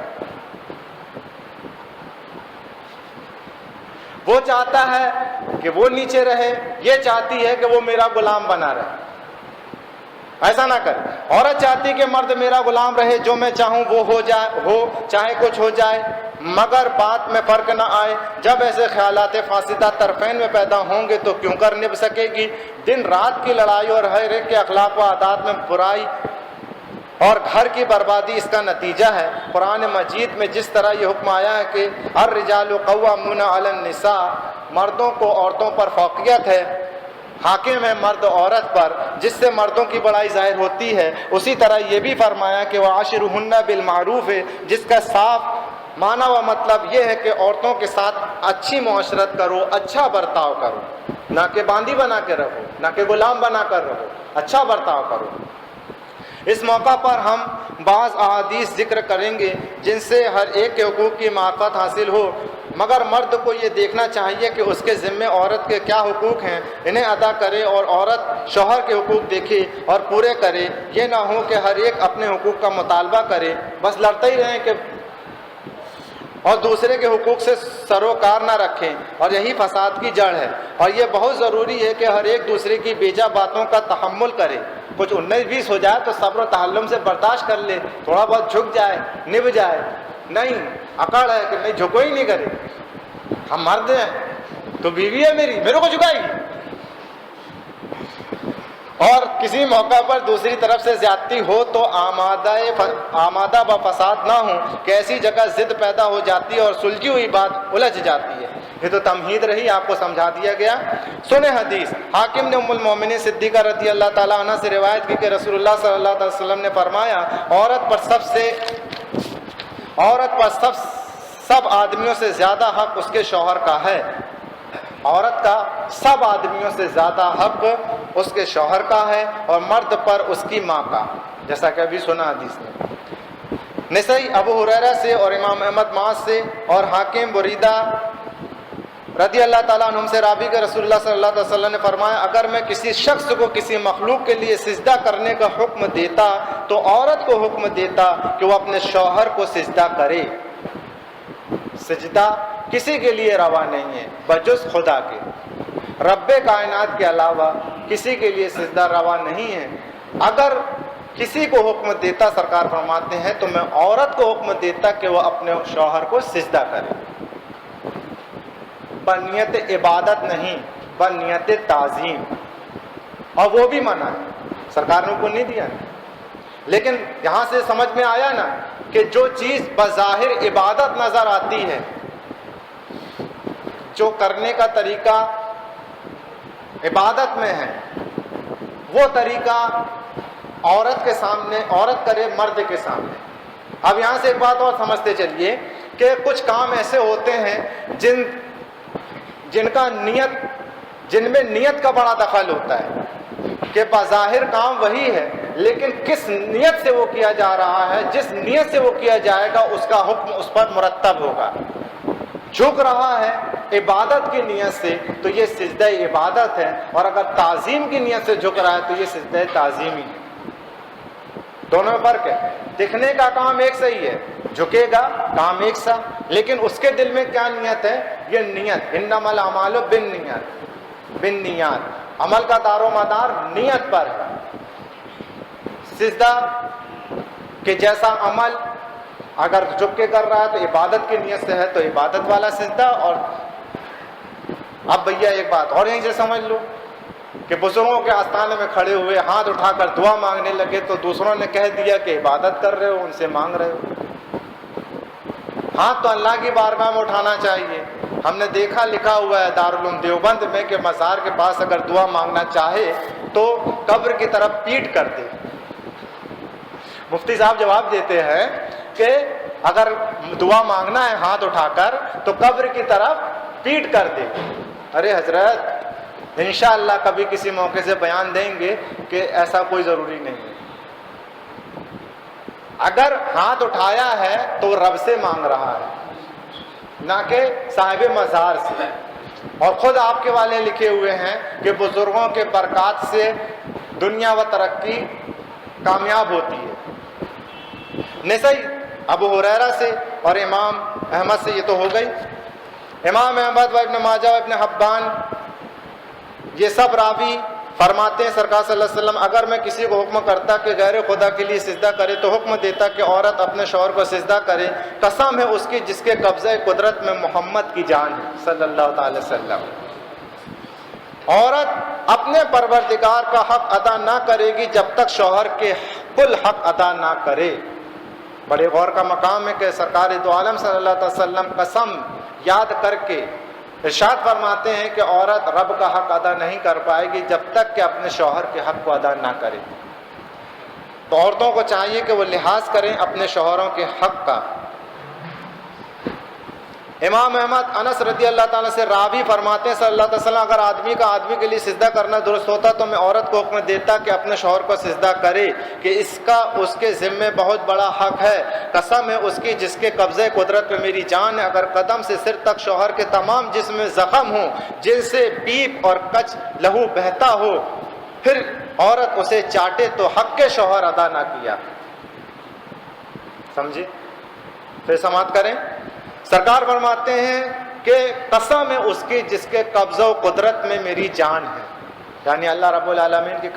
وہ چاہتا ہے کہ وہ نیچے رہے، یہ چاہتی ہے کہ وہ میرا غلام بنا رہے۔ ایسا نہ کرے۔ عورت چاہتی کہ مرد میرا غلام رہے، جو میں چاہوں وہ ہو جائے، ہو چاہے کچھ ہو جائے، مگر بات میں فرق نہ آئے۔ جب ایسے خیالات فاسدہ طرفین میں پیدا ہوں گے تو کیوں کر نبھ سکے گی؟ دن رات کی لڑائی اور ہر ایک کے اخلاق و عادات میں برائی اور گھر کی بربادی اس کا نتیجہ ہے۔ قرآن مجید میں جس طرح یہ حکم آیا ہے کہ الرجال قوامون علی النساء، مردوں کو عورتوں پر فوقیت ہے، حاکم ہے مرد عورت پر، جس سے مردوں کی بڑائی ظاہر ہوتی ہے، اسی طرح یہ بھی فرمایا کہ وعاشرہن بالمعروف ہے، جس کا صاف معنی و مطلب یہ ہے کہ عورتوں کے ساتھ اچھی معاشرت کرو، اچھا برتاؤ کرو، نہ کہ باندی بنا کے رہو، نہ کہ غلام بنا کر رہو، اچھا برتاؤ کرو۔ اس موقع پر ہم بعض احادیث ذکر کریں گے جن سے ہر ایک کے حقوق کی معرفت حاصل ہو، مگر مرد کو یہ دیکھنا چاہیے کہ اس کے ذمے عورت کے کیا حقوق ہیں، انہیں ادا کرے، اور عورت شوہر کے حقوق دیکھے اور پورے کرے۔ یہ نہ ہو کہ ہر ایک اپنے حقوق کا مطالبہ کرے، بس لڑتے ہی رہیں کہ اور دوسرے کے حقوق سے سروکار نہ رکھیں، اور یہی فساد کی جڑ ہے۔ اور یہ بہت ضروری ہے کہ ہر ایک دوسرے کی بیجا باتوں کا تحمل کرے۔ کچھ 19-20 ہو جائے تو صبر و تحلم سے برداشت کر لے، تھوڑا بہت جھک جائے، نبھ جائے، نہیں اکڑ ہے کہ نہیں جھکو ہی نہیں کرے، ہم مرد ہیں تو بیوی ہے میری، میرے کو جھکائے گی، اور کسی موقع پر دوسری طرف سے زیادتی ہو تو آمادہ و فساد نہ ہوں کہ ایسی جگہ ضد پیدا ہو جاتی ہے اور سلجھی ہوئی بات الجھ جاتی ہے۔ یہ تو تمہید رہی، آپ کو سمجھا دیا گیا۔ سنیں حدیث، حاکم نے ام المومنین صدیقہ رضی اللہ تعالیٰ عنہ سے روایت کی کہ رسول اللہ صلی اللہ علیہ وسلم نے فرمایا، عورت پر سب آدمیوں سے زیادہ حق اس کے شوہر کا ہے۔ عورت کا سب آدمیوں سے زیادہ حق اس کے شوہر کا ہے، اور مرد پر اس کی ماں کا، جیسا کہ ابھی سنا حدیث میں۔ نسائی ابو ہریرہ سے اور امام احمد معاذ سے اور حاکم بریدہ رضی اللہ تعالیٰ عنہم سے راوی کے رسول اللہ صلی اللہ علیہ وسلم نے فرمایا، اگر میں کسی شخص کو کسی مخلوق کے لیے سجدہ کرنے کا حکم دیتا تو عورت کو حکم دیتا کہ وہ اپنے شوہر کو سجدہ کرے۔ سجدہ کسی کے لیے روا نہیں ہے بجز خدا کے، رب کائنات کے علاوہ کسی کے لیے سجدہ روا نہیں ہے۔ اگر کسی کو حکم دیتا، سرکار فرماتے ہیں، تو میں عورت کو حکم دیتا کہ وہ اپنے شوہر کو سجدہ کرے، بنیت عبادت نہیں، بنیت تعظیم، اور وہ بھی منع ہے، سرکار نے حکم نہیں دیا۔ لیکن یہاں سے سمجھ میں آیا نا کہ جو چیز بظاہر عبادت نظر آتی ہے، جو کرنے کا طریقہ عبادت میں ہے، وہ طریقہ عورت کے سامنے عورت کرے مرد کے سامنے۔ اب یہاں سے ایک بات اور سمجھتے چلیے کہ کچھ کام ایسے ہوتے ہیں جن میں نیت کا بڑا دخل ہوتا ہے کہ بظاہر کام وہی ہے، لیکن کس نیت سے وہ کیا جا رہا ہے، جس نیت سے وہ کیا جائے گا اس کا حکم اس پر مرتب ہوگا۔ جھک رہا ہے عبادت کی نیت سے تو یہ سجدہ عبادت ہے، اور اگر تعظیم کی نیت سے جھک رہا ہے تو یہ سجدہ تعظیمی ہے۔ دونوں میں فرق ہے، دکھنے کا کام ایک صحیح ہے، جھکے گا کام ایک سا، لیکن اس کے دل میں کیا نیت ہے؟ یہ نیت، انما الاعمال بالنیات، عمل کا دار و مدار نیت پر ہے۔ سجدہ کہ جیسا عمل اگر جھک کے کر رہا ہے تو عبادت کی نیت سے ہے تو عبادت والا سجدہ۔ اور اب بھیا ایک بات اور یہیں سے سمجھ لو کہ بزرگوں کے آستانے میں کھڑے ہوئے ہاتھ اٹھا کر دعا مانگنے لگے تو دوسروں نے کہہ دیا کہ عبادت کر رہے ہو، ان سے مانگ رہے ہو۔ ہاتھ تو اللہ کی بارگاہ میں اٹھانا چاہیے۔ ہم نے دیکھا لکھا ہوا ہے دارالعلوم دیوبند میں کہ مزار کے پاس اگر دعا مانگنا چاہے تو قبر کی طرف پیٹ کر دے۔ مفتی صاحب جواب دیتے ہیں کہ اگر دعا مانگنا ہے ہاتھ اٹھا کر تو قبر کی طرف پیٹ کر دے۔ ارے حضرت انشاءاللہ کبھی کسی موقع سے بیان دیں گے کہ ایسا کوئی ضروری نہیں ہے۔ اگر ہاتھ اٹھایا ہے تو رب سے مانگ رہا ہے، نہ کہ صاحب مزار سے۔ اور خود آپ کے والے لکھے ہوئے ہیں کہ بزرگوں کے برکات سے دنیا و ترقی کامیاب ہوتی ہے۔ نسائی ابو ہریرہ سے اور امام احمد سے یہ تو ہو گئی۔ امام احمد و ابن ماجہ و ابن حبان یہ سب راوی فرماتے ہیں سرکار صلی اللہ علیہ وسلم اگر میں کسی کو حکم کرتا کہ غیر خدا کے لیے سجدہ کرے تو حکم دیتا کہ عورت اپنے شوہر کو سجدہ کرے، قسم ہے اس کی جس کے قبضہ قدرت میں محمد کی جان ہے صلی اللہ تعالی وسلم۔ عورت اپنے پروردگار کا حق ادا نہ کرے گی جب تک شوہر کے کل حق ادا نہ کرے۔ بڑے غور کا مقام ہے کہ سرکار دو عالم صلی اللہ علیہ وسلم قسم یاد کر کے ارشاد فرماتے ہیں کہ عورت رب کا حق ادا نہیں کر پائے گی جب تک کہ اپنے شوہر کے حق کو ادا نہ کرے۔ تو عورتوں کو چاہیے کہ وہ لحاظ کریں اپنے شوہروں کے حق کا۔ امام احمد انس رضی اللہ تعالیٰ سے راوی فرماتے ہیں صلی اللہ علیہ وسلم اگر آدمی کا آدمی کے لیے سجدہ کرنا درست ہوتا تو میں عورت کو حکم دیتا کہ اپنے شوہر کو سجدہ کرے کہ اس کا اس کے ذمے بہت بڑا حق ہے، قسم ہے اس کی جس کے قبضے قدرت پہ میری جان ہے، اگر قدم سے سر تک شوہر کے تمام جسم میں زخم ہوں جن سے پیپ اور کچ لہو بہتا ہو پھر عورت اسے چاٹے تو حق کے شوہر ادا نہ کیا۔ سمجھے؟ پھر سماعت کریں۔ سرکار فرماتے ہیں کہ قسم ہے اس کی جس کے قبضہ و قدرت میں میری جان ہے، یعنی اللہ رب العالمین کی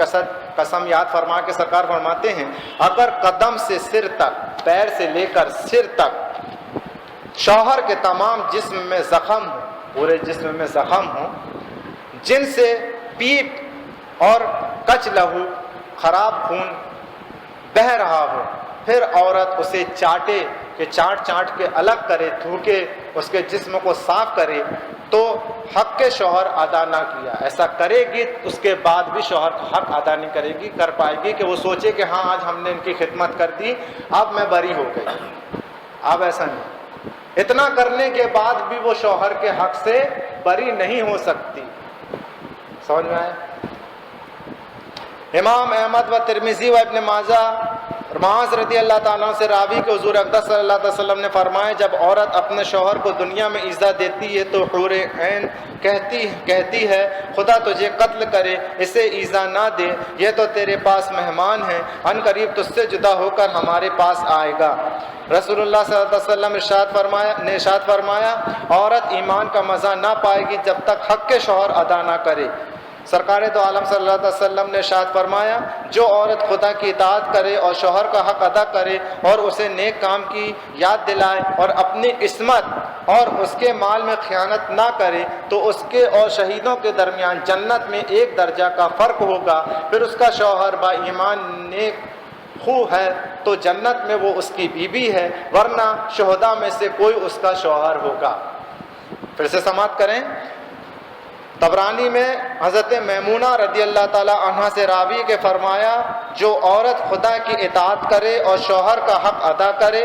قسم یاد فرما کے سرکار فرماتے ہیں اگر قدم سے سر تک، پیر سے لے کر سر تک شوہر کے تمام جسم میں زخم ہو، پورے جسم میں زخم ہو جن سے پیپ اور کچ لہو خراب خون بہہ رہا ہو، پھر عورت اسے چاٹے کہ چاٹ کے الگ کرے، تھوکے اس کے جسم کو صاف کرے تو حق کے شوہر ادا نہ کیا۔ ایسا کرے گی اس کے بعد بھی شوہر کا حق ادا نہیں کرے گی، کر پائے گی کہ وہ سوچے کہ ہاں آج ہم نے ان کی خدمت کر دی اب میں بری ہو گئی۔ اب ایسا نہیں، اتنا کرنے کے بعد بھی وہ شوہر کے حق سے بری نہیں ہو سکتی۔ سمجھ میں آئے؟ امام احمد و ترمذی و ابن ماجہ معاذ رضی اللہ تعالیٰ سے راوی کہ حضور اقدس صلی اللہ علیہ وسلم نے فرمایا جب عورت اپنے شوہر کو دنیا میں ایذا دیتی ہے تو حور عین کہتی ہے خدا تجھے قتل کرے، اسے ایذا نہ دے، یہ تو تیرے پاس مہمان ہے، ان قریب تجھ سے جدا ہو کر ہمارے پاس آئے گا۔ رسول اللہ صلی اللہ علیہ وسلم نے ارشاد فرمایا عورت ایمان کا مزہ نہ پائے گی جب تک حق کے شوہر ادا نہ کرے۔ سرکار دو عالم صلی اللہ علیہ وسلم نے ارشاد فرمایا جو عورت خدا کی اطاعت کرے اور شوہر کا حق ادا کرے اور اسے نیک کام کی یاد دلائے اور اپنی عصمت اور اس کے مال میں خیانت نہ کرے تو اس کے اور شہیدوں کے درمیان جنت میں ایک درجہ کا فرق ہوگا، پھر اس کا شوہر با ایمان نیک خو ہے تو جنت میں وہ اس کی بیوی ہے، ورنہ شہداء میں سے کوئی اس کا شوہر ہوگا۔ پھر سے سماعت کریں۔ طبرانی میں حضرت میمونہ رضی اللہ تعالی عنہ سے راوی کے فرمایا جو عورت خدا کی اطاعت کرے اور شوہر کا حق ادا کرے،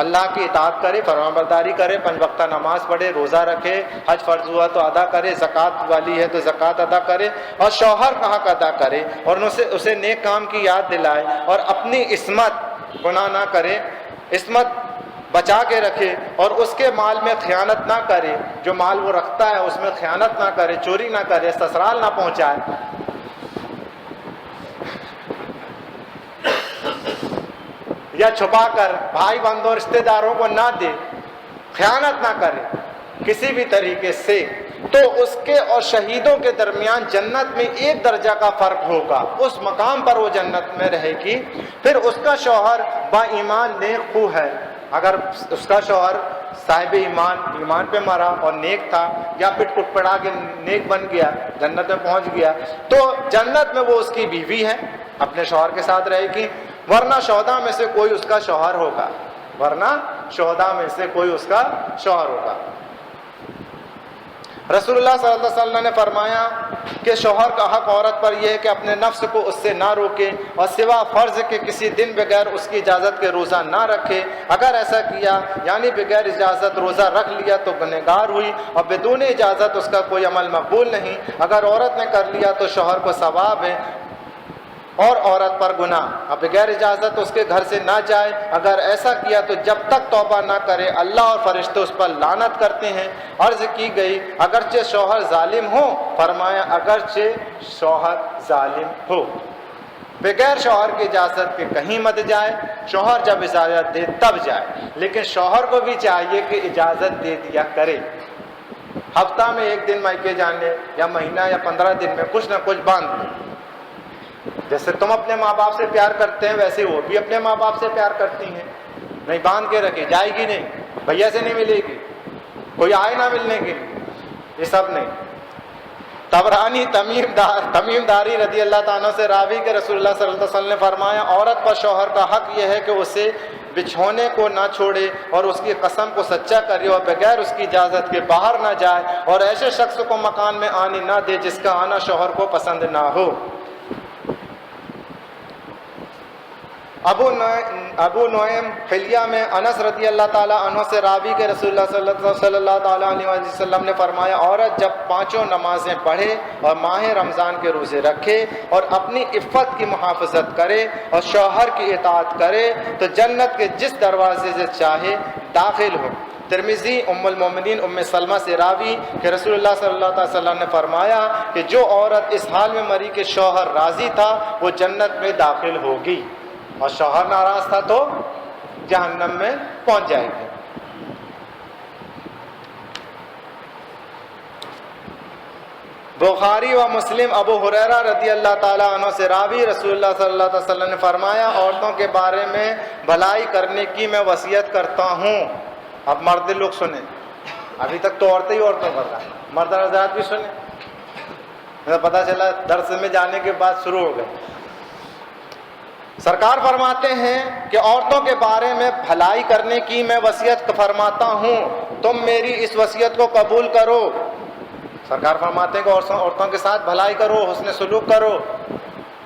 اللہ کی اطاعت کرے، فرمانبرداری کرے، 5 وقتہ نماز پڑھے، روزہ رکھے، حج فرض ہوا تو ادا کرے، زکوٰۃ والی ہے تو زکوٰۃ ادا کرے اور شوہر کا حق ادا کرے اور اسے نیک کام کی یاد دلائے اور اپنی عصمت گناہ نہ کرے، عصمت بچا کے رکھے اور اس کے مال میں خیانت نہ کرے، جو مال وہ رکھتا ہے اس میں خیانت نہ کرے، چوری نہ کرے، سسرال نہ پہنچائے، یا چھپا کر بھائی بندوں رشتہ داروں کو نہ دے، خیانت نہ کرے کسی بھی طریقے سے، تو اس کے اور شہیدوں کے درمیان جنت میں ایک درجہ کا فرق ہوگا، اس مقام پر وہ جنت میں رہے گی۔ پھر اس کا شوہر با ایمان نیک خو ہے، اگر اس کا شوہر صاحب ایمان پہ مرا اور نیک تھا یا پٹ پٹ پڑا کے نیک بن گیا، جنت میں پہنچ گیا تو جنت میں وہ اس کی بیوی ہے، اپنے شوہر کے ساتھ رہے گی، ورنہ شہداء میں سے کوئی اس کا شوہر ہوگا، ورنہ شہداء میں سے کوئی اس کا شوہر ہوگا۔ رسول اللہ صلی اللہ علیہ وسلم نے فرمایا کہ شوہر کا حق عورت پر یہ ہے کہ اپنے نفس کو اس سے نہ روکے اور سوا فرض کے کسی دن بغیر اس کی اجازت کے روزہ نہ رکھے، اگر ایسا کیا یعنی بغیر اجازت روزہ رکھ لیا تو گنہگار ہوئی اور بدون اجازت اس کا کوئی عمل مقبول نہیں، اگر عورت نے کر لیا تو شوہر کو ثواب ہے اور عورت پر گناہ، اب بغیر اجازت اس کے گھر سے نہ جائے، اگر ایسا کیا تو جب تک توبہ نہ کرے اللہ اور فرشتے اس پر لعنت کرتے ہیں۔ عرض کی گئی اگرچہ شوہر ظالم ہو، فرمایا اگرچہ شوہر ظالم ہو، بغیر شوہر کی اجازت کے کہیں مت جائے، شوہر جب اجازت دے تب جائے، لیکن شوہر کو بھی چاہیے کہ اجازت دے دیا کرے۔ ہفتہ میں 1 دن مائکے جانے یا مہینہ یا 15 دن میں کچھ نہ کچھ باندھ دو. جیسے تم اپنے ماں باپ سے پیار کرتے ہیں ویسے وہ بھی اپنے ماں باپ سے پیار کرتی ہیں. نہیں باندھ کے رکھے، جائے گی نہیں، بھیا سے نہیں ملے گی، کوئی آئے نہ ملنے کے لیے، یہ سب نہیں. طبرانی تمیم داری رضی اللہ تعالیٰ سے راوی کہ رسول اللہ صلی اللہ علیہ وسلم نے فرمایا عورت پر شوہر کا حق یہ ہے کہ اسے بچھونے کو نہ چھوڑے اور اس کی قسم کو سچا کرے اور بغیر اس کی اجازت کے باہر نہ جائے اور ایسے شخص کو مکان میں آنے نہ دے جس کا آنا شوہر کو پسند نہ ہو. ابو نعیم حلیہ میں انس رضی اللہ تعالیٰ عنہ سے راوی کے رسول اللہ صلی اللہ تعالیٰ علیہ وسلم نے فرمایا عورت جب 5 نمازیں پڑھے اور ماہ رمضان کے روزے رکھے اور اپنی عفت کی محافظت کرے اور شوہر کی اطاعت کرے تو جنت کے جس دروازے سے چاہے داخل ہو. ترمذی ام المومنین ام سلمہ سے راوی کہ رسول اللہ صلی اللہ علیہ وسلم نے فرمایا کہ جو عورت اس حال میں مری کہ شوہر راضی تھا وہ جنت میں داخل ہوگی اور شوہر ناراض تھا تو جہنم میں پہنچ جائے گی. بخاری و مسلم ابو ہریرہ رضی اللہ تعالیٰ عنہ سے راوی رسول اللہ صلی اللہ علیہ وسلم نے فرمایا عورتوں کے بارے میں بھلائی کرنے کی میں وصیت کرتا ہوں. اب مرد لوگ سنیں، ابھی تک تو عورتیں ہی عورتوں پر تھا، مرد حضرات بھی سنیں، پتہ چلا درس میں جانے کے بعد شروع ہو گئے. سرکار فرماتے ہیں کہ عورتوں کے بارے میں بھلائی کرنے کی میں وصیت فرماتا ہوں، تم میری اس وصیت کو قبول کرو. سرکار فرماتے ہیں کہ عورتوں کے ساتھ بھلائی کرو، حسن سلوک کرو،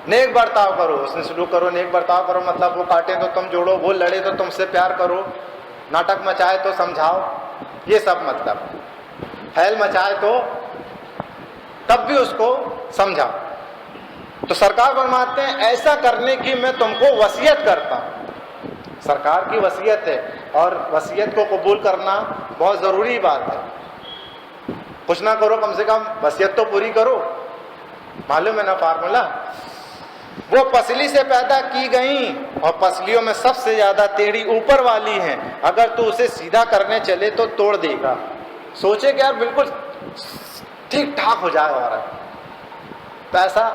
نیک برتاؤ کرو. حسن سلوک کرو، نیک برتاؤ کرو مطلب وہ کاٹے تو تم جوڑو، وہ لڑے تو تم سے پیار کرو، ناٹک مچائے تو سمجھاؤ، یہ سب مطلب. حیل مچائے تو تب بھی اس کو سمجھاؤ. تو سرکار فرماتے ہیں ایسا کرنے کی میں تم کو وصیت کرتا ہوں. سرکار کی وصیت ہے اور وصیت کو قبول کرنا بہت ضروری بات ہے. کچھ نہ کرو کم سے کم وصیت تو پوری کرو. معلوم ہے نا فارمولا، وہ پسلی سے پیدا کی گئیں اور پسلیوں میں سب سے زیادہ ٹیڑھی اوپر والی ہیں. اگر تو اسے سیدھا کرنے چلے تو توڑ دے گا. سوچے کہ یار بالکل ٹھیک ٹھاک ہو جائے عورت، تو ایسا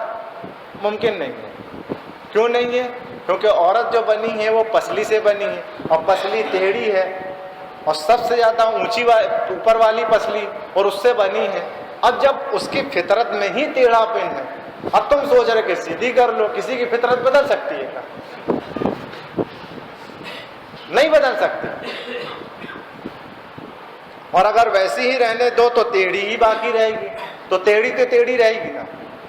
ممکن نہیں ہے. کیوں نہیں ہے؟ کیونکہ عورت جو بنی ہے وہ پسلی سے بنی ہے اور پسلی ٹیڑھی ہے اور سب سے زیادہ اونچی اوپر والی پسلی اور اس سے بنی ہے. اب جب اس کی فطرت میں ہی ٹیڑھا پن ہے، اب تم سوچ رہے کہ سیدھی کر لو. کسی کی فطرت بدل سکتی ہے کیا؟ نہیں بدل سکتی. اور اگر ویسی ہی رہنے دو تو ٹیڑھی ہی باقی رہے گی. تو ٹیڑھی تو ٹیڑھی رہے گی نا،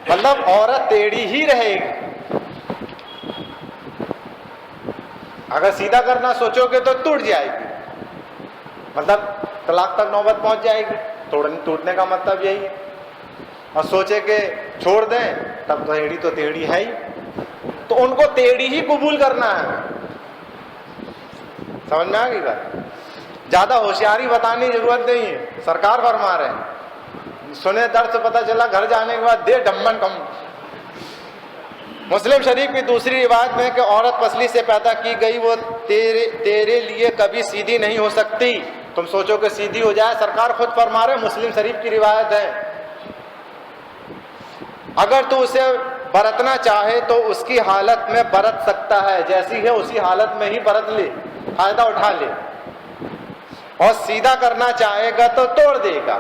مطلب عورت ٹیڑھی ہی رہے گی. اگر سیدھا کرنا سوچو گے تو ٹوٹ جائے گی، مطلب طلاق تک نوبت پہنچ جائے گی. ٹوٹنے کا مطلب یہی ہے. اور سوچے کہ چھوڑ دیں تب تو ٹیڑھی تو ٹیڑھی ہے ہی. تو ان کو ٹیڑھی ہی قبول کرنا ہے. سمجھ میں آ گئی بات؟ زیادہ ہوشیاری بتانے کی ضرورت نہیں ہے. سرکار فرما رہے ہیں، سنے درد سے پتہ چلا گھر جانے کے بعد دے ڈمبن کم. مسلم شریف کی دوسری روایت میں کہ عورت پسلی سے پیدا کی گئی وہ تیرے لیے کبھی سیدھی نہیں ہو سکتی. تم سوچو کہ سیدھی ہو جائے. سرکار خود فرما رہے ہیں، مسلم شریف کی روایت ہے، اگر تو اسے برتنا چاہے تو اس کی حالت میں برت سکتا ہے، جیسی ہے اسی حالت میں ہی برت لے، فائدہ اٹھا لے. اور سیدھا کرنا چاہے گا تو توڑ دے گا.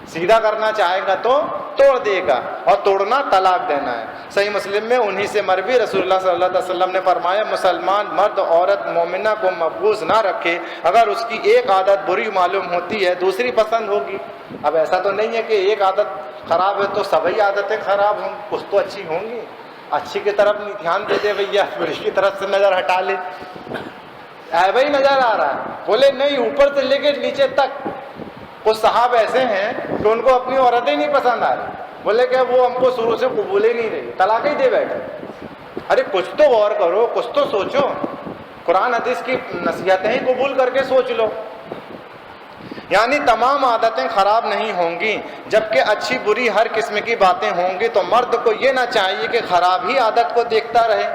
سیدھا کرنا چاہے گا تو توڑ دے گا، اور توڑنا طلاق دینا ہے. صحیح مسلم میں انہی سے مروی رسول اللہ صلی اللہ علیہ وسلم نے فرمایا مسلمان مرد عورت مومنہ کو مبغوض نہ رکھے. اگر اس کی ایک عادت بری معلوم ہوتی ہے دوسری پسند ہوگی. اب ایسا تو نہیں ہے کہ ایک عادت خراب ہے تو سبھی عادتیں خراب ہوں، کچھ تو اچھی ہوں گی. اچھی کی طرف نہیں دھیان دے دے بھیا، بری کی طرف سے نظر ہٹا لے. بھائی نظر آ رہا ہے، بولے نہیں اوپر سے لے کے نیچے تک. کچھ صحاب ایسے ہیں کہ ان کو اپنی عورتیں نہیں پسند آ رہی، بولے کہ وہ ہم کو شروع سے قبول ہی نہیں رہی، طلاق ہی دے بیٹھے. ارے کچھ تو غور کرو، کچھ تو سوچو. قرآن حدیث کی نصیحتیں ہی قبول کر کے سوچ لو. یعنی تمام عادتیں خراب نہیں ہوں گی، جبکہ اچھی بری ہر قسم کی باتیں ہوں گی. تو مرد کو یہ نہ چاہیے کہ خراب ہی عادت کو دیکھتا رہے،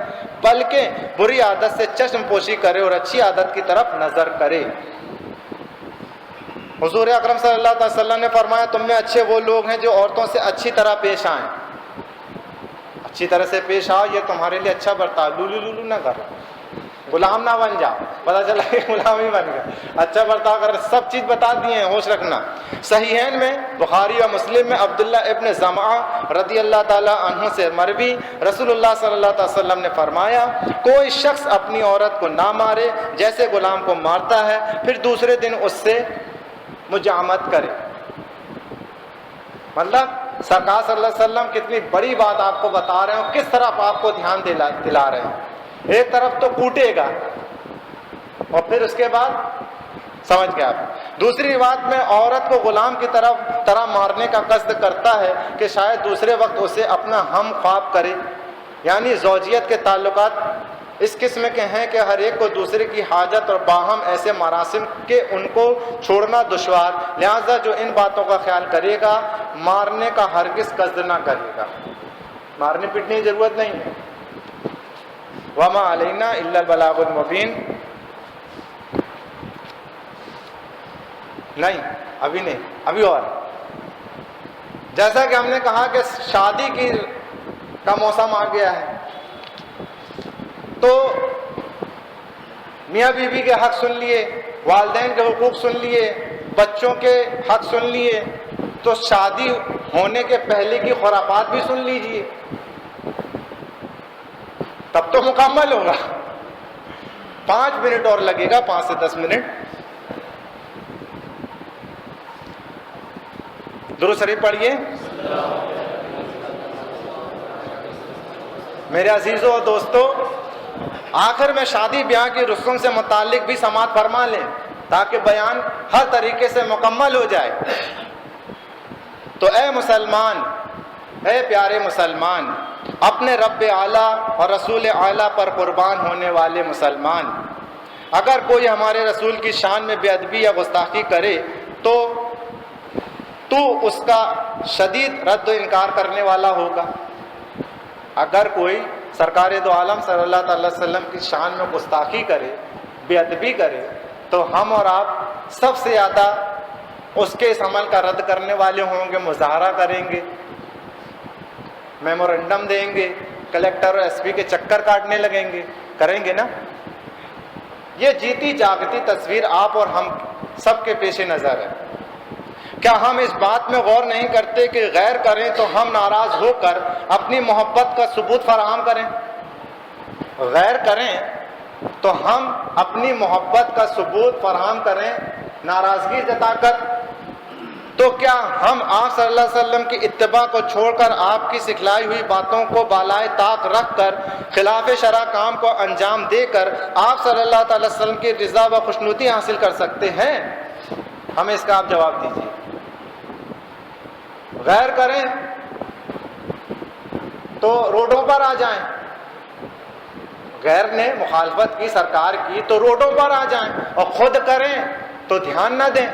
بلکہ بری عادت سے چشم پوشی کرے اور اچھی عادت کی طرف نظر کرے. حضور اکرم صلی اللہ علیہ وسلم نے فرمایا تم میں اچھے وہ لوگ ہیں جو عورتوں سے اچھی طرح پیش آئیں. اچھی طرح سے پیش آؤ، یہ تمہارے لیے اچھا برتاؤ. لولو لولو نہ کرو، غلام نہ بن جاؤ، پتہ چلا کہ غلام ہی بن گیا. اچھا برتاؤ کر، سب چیز بتا دی ہیں، ہوش رکھنا. صحیحین میں بخاری و مسلم میں عبداللہ ابن زمعہ رضی اللہ تعالیٰ عنہ سے مروی رسول اللہ صلی اللہ علیہ وسلم نے فرمایا کوئی شخص اپنی عورت کو نہ مارے جیسے غلام کو مارتا ہے، پھر دوسرے دن اس سے مجامت کرے. مطلب سرکار صلی اللہ علیہ وسلم کتنی بڑی بات آپ کو بتا رہے ہیں اور کس طرف آپ کو دھیان دلا رہے ہیں. ایک طرف تو کوٹے گا اور پھر اس کے بعد سمجھ گئے آپ. دوسری بات میں عورت کو غلام کی طرح مارنے کا قصد کرتا ہے کہ شاید دوسرے وقت اسے اپنا ہم خواب کرے. یعنی زوجیت کے تعلقات اس قسم کے ہیں کہ ہر ایک کو دوسرے کی حاجت اور باہم ایسے مراسم کہ ان کو چھوڑنا دشوار، لہذا جو ان باتوں کا خیال کرے گا مارنے کا ہرگز قصد نہ کرے گا. مارنے پیٹنے کی ضرورت نہیں ہے. وما علینا الا البلاغ المبین. نہیں ابھی نہیں، ابھی اور. جیسا کہ ہم نے کہا کہ شادی کا موسم آ گیا ہے، تو میاں بیوی کے حق سن لیے، والدین کے حقوق سن لیے، بچوں کے حق سن لیے، تو شادی ہونے کے پہلے کی خرافات بھی سن لیجئے، تب تو مکمل ہوگا. 5 منٹ اور لگے گا، 5 سے 10 منٹ. درود شریف پڑھیے. میرے عزیزوں اور دوستو، آخر میں شادی بیاہ کی رسوم سے متعلق بھی سماعت فرما لیں تاکہ بیان ہر طریقے سے مکمل ہو جائے. تو اے مسلمان، اے پیارے مسلمان، اپنے رب اعلیٰ اور رسول اعلیٰ پر قربان ہونے والے مسلمان، اگر کوئی ہمارے رسول کی شان میں بے ادبی یا گستاخی کرے تو اس کا شدید رد و انکار کرنے والا ہوگا. اگر کوئی سرکار دو عالم صلی اللہ تعالی وسلم کی شان میں گستاخی کرے، بے ادبی کرے، تو ہم اور آپ سب سے زیادہ اس کے اس عمل کا رد کرنے والے ہوں گے. مظاہرہ کریں گے، میمورنڈم دیں گے، کلیکٹر اور ایس پی کے چکر کاٹنے لگیں گے. کریں گے نا؟ یہ جیتی جاگتی تصویر آپ اور ہم سب کے پیش نظر ہے. کیا ہم اس بات میں غور نہیں کرتے کہ غیر کریں تو ہم ناراض ہو کر اپنی محبت کا ثبوت فراہم کریں؟ غیر کریں تو ہم اپنی محبت کا ثبوت فراہم کریں ناراضگی جتا کر. تو کیا ہم آپ صلی اللہ علیہ وسلم کی اتباع کو چھوڑ کر آپ کی سکھلائی ہوئی باتوں کو بالائے طاق رکھ کر خلاف شرع کام کو انجام دے کر آپ صلی اللہ تعالی وسلم کی رضا و خوشنودی حاصل کر سکتے ہیں؟ ہمیں اس کا آپ جواب دیجیے. غیر کریں تو روڈوں پر آ جائیں. غیر نے مخالفت کی سرکار کی تو روڈوں پر آ جائیں، اور خود کریں تو دھیان نہ دیں.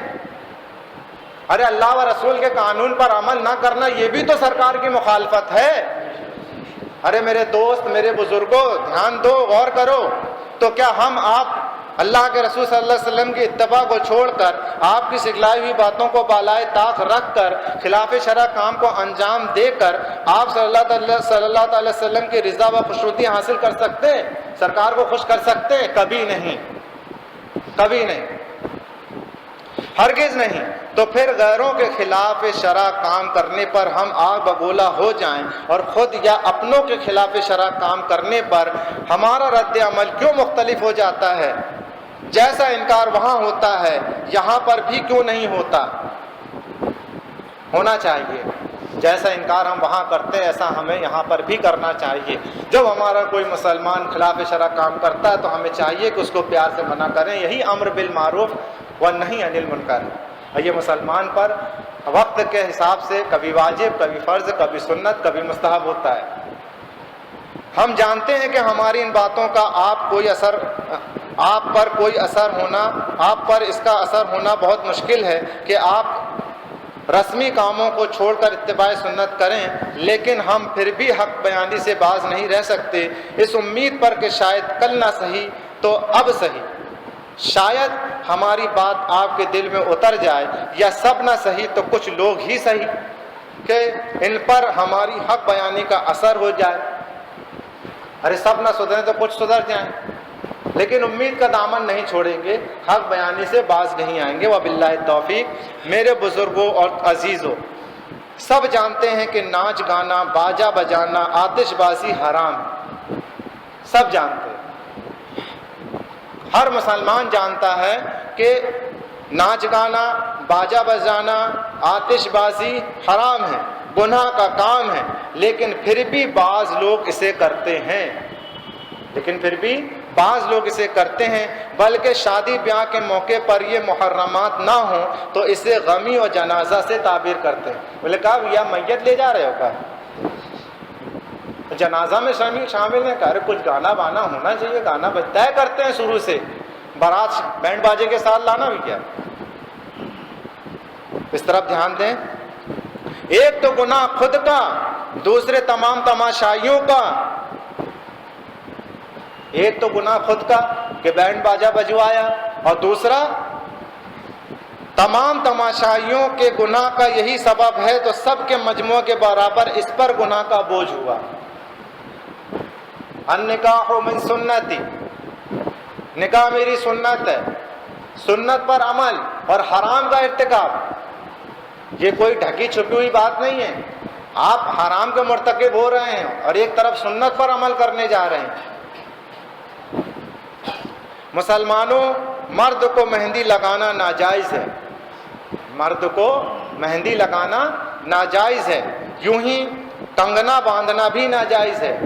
ارے اللہ و رسول کے قانون پر عمل نہ کرنا یہ بھی تو سرکار کی مخالفت ہے. ارے میرے دوست، میرے بزرگوں، دھیان دو، غور کرو. تو کیا ہم آپ اللہ کے رسول صلی اللہ علیہ وسلم کی اتباع کو چھوڑ کر آپ کی سکھلائی ہوئی باتوں کو بالائے طاق رکھ کر خلاف شرع کام کو انجام دے کر آپ صلی اللہ تعالی وسلم کی رضا و خوشنودی حاصل کر سکتے ہیں؟ سرکار کو خوش کر سکتے ہیں؟ کبھی نہیں، کبھی نہیں، ہرگز نہیں. تو پھر غیروں کے خلاف شرع کام کرنے پر ہم آگ بگولا ہو جائیں اور خود یا اپنوں کے خلاف شرع کام کرنے پر ہمارا رد عمل کیوں مختلف ہو جاتا ہے؟ جیسا انکار وہاں ہوتا ہے یہاں پر بھی کیوں نہیں ہونا چاہیے. جیسا انکار ہم وہاں کرتے ہیں ایسا ہمیں یہاں پر بھی کرنا چاہیے. جب ہمارا کوئی مسلمان خلاف شرع کام کرتا ہے تو ہمیں چاہیے کہ اس کو پیار سے منع کریں. یہی امر بالمعروف والنہی عن المنکر ہے. یہ مسلمان پر وقت کے حساب سے کبھی واجب، کبھی فرض، کبھی سنت، کبھی مستحب ہوتا ہے. ہم جانتے ہیں کہ ہماری ان باتوں کا آپ پر اس کا اثر ہونا بہت مشکل ہے کہ آپ رسمی کاموں کو چھوڑ کر اتباع سنت کریں، لیکن ہم پھر بھی حق بیانی سے باز نہیں رہ سکتے، اس امید پر کہ شاید کل نہ صحیح تو اب صحیح، شاید ہماری بات آپ کے دل میں اتر جائے، یا سب نہ صحیح تو کچھ لوگ ہی صحیح، کہ ان پر ہماری حق بیانی کا اثر ہو جائے۔ ارے سب نہ سدھریں تو کچھ سدھر جائیں، لیکن امید کا دامن نہیں چھوڑیں گے، حق بیانی سے باز نہیں آئیں گے۔ وباللہ التوفیق۔ میرے بزرگوں اور عزیزوں، سب جانتے ہیں کہ ناچ گانا، باجا بجانا، آتش بازی حرام ہے، سب جانتے ہیں۔ ہر مسلمان جانتا ہے کہ ناچ گانا، باجا بجانا، آتش بازی حرام ہے، گناہ کا کام ہے، لیکن پھر بھی بعض لوگ اسے کرتے ہیں، بلکہ شادی بیاہ کے موقع پر یہ محرمات نہ ہوں تو اسے غمی و جنازہ سے تعبیر کرتے ہیں۔ بولے کہا یا میت لے جا رہے ہو کا جنازہ میں شامل ہیں، کہہ رہے کچھ گانا بانا ہونا چاہیے، گانا طے کرتے ہیں شروع سے، بارات بینڈ باجے کے ساتھ لانا بھی کیا۔ اس طرف دھیان دیں، ایک تو گناہ خود کا، دوسرے تمام تماشائیوں کا۔ ایک تو گناہ خود کا کہ بینڈ باجا بجوایا، اور دوسرا تمام تماشائیوں کے گناہ کا یہی سبب ہے، تو سب کے مجموعے کے برابر اس پر گناہ کا بوجھ ہوا۔ النکاح من سنتی، نکاح میری سنت ہے، سنت پر عمل اور حرام کا ارتکاب، یہ کوئی ڈھکی چھپی ہوئی بات نہیں ہے۔ آپ حرام کے مرتکب ہو رہے ہیں اور ایک طرف سنت پر عمل کرنے جا رہے ہیں۔ مسلمانوں، مرد کو مہندی لگانا ناجائز ہے، مرد کو مہندی لگانا ناجائز ہے، یوں ہی کنگنا باندھنا بھی ناجائز ہے،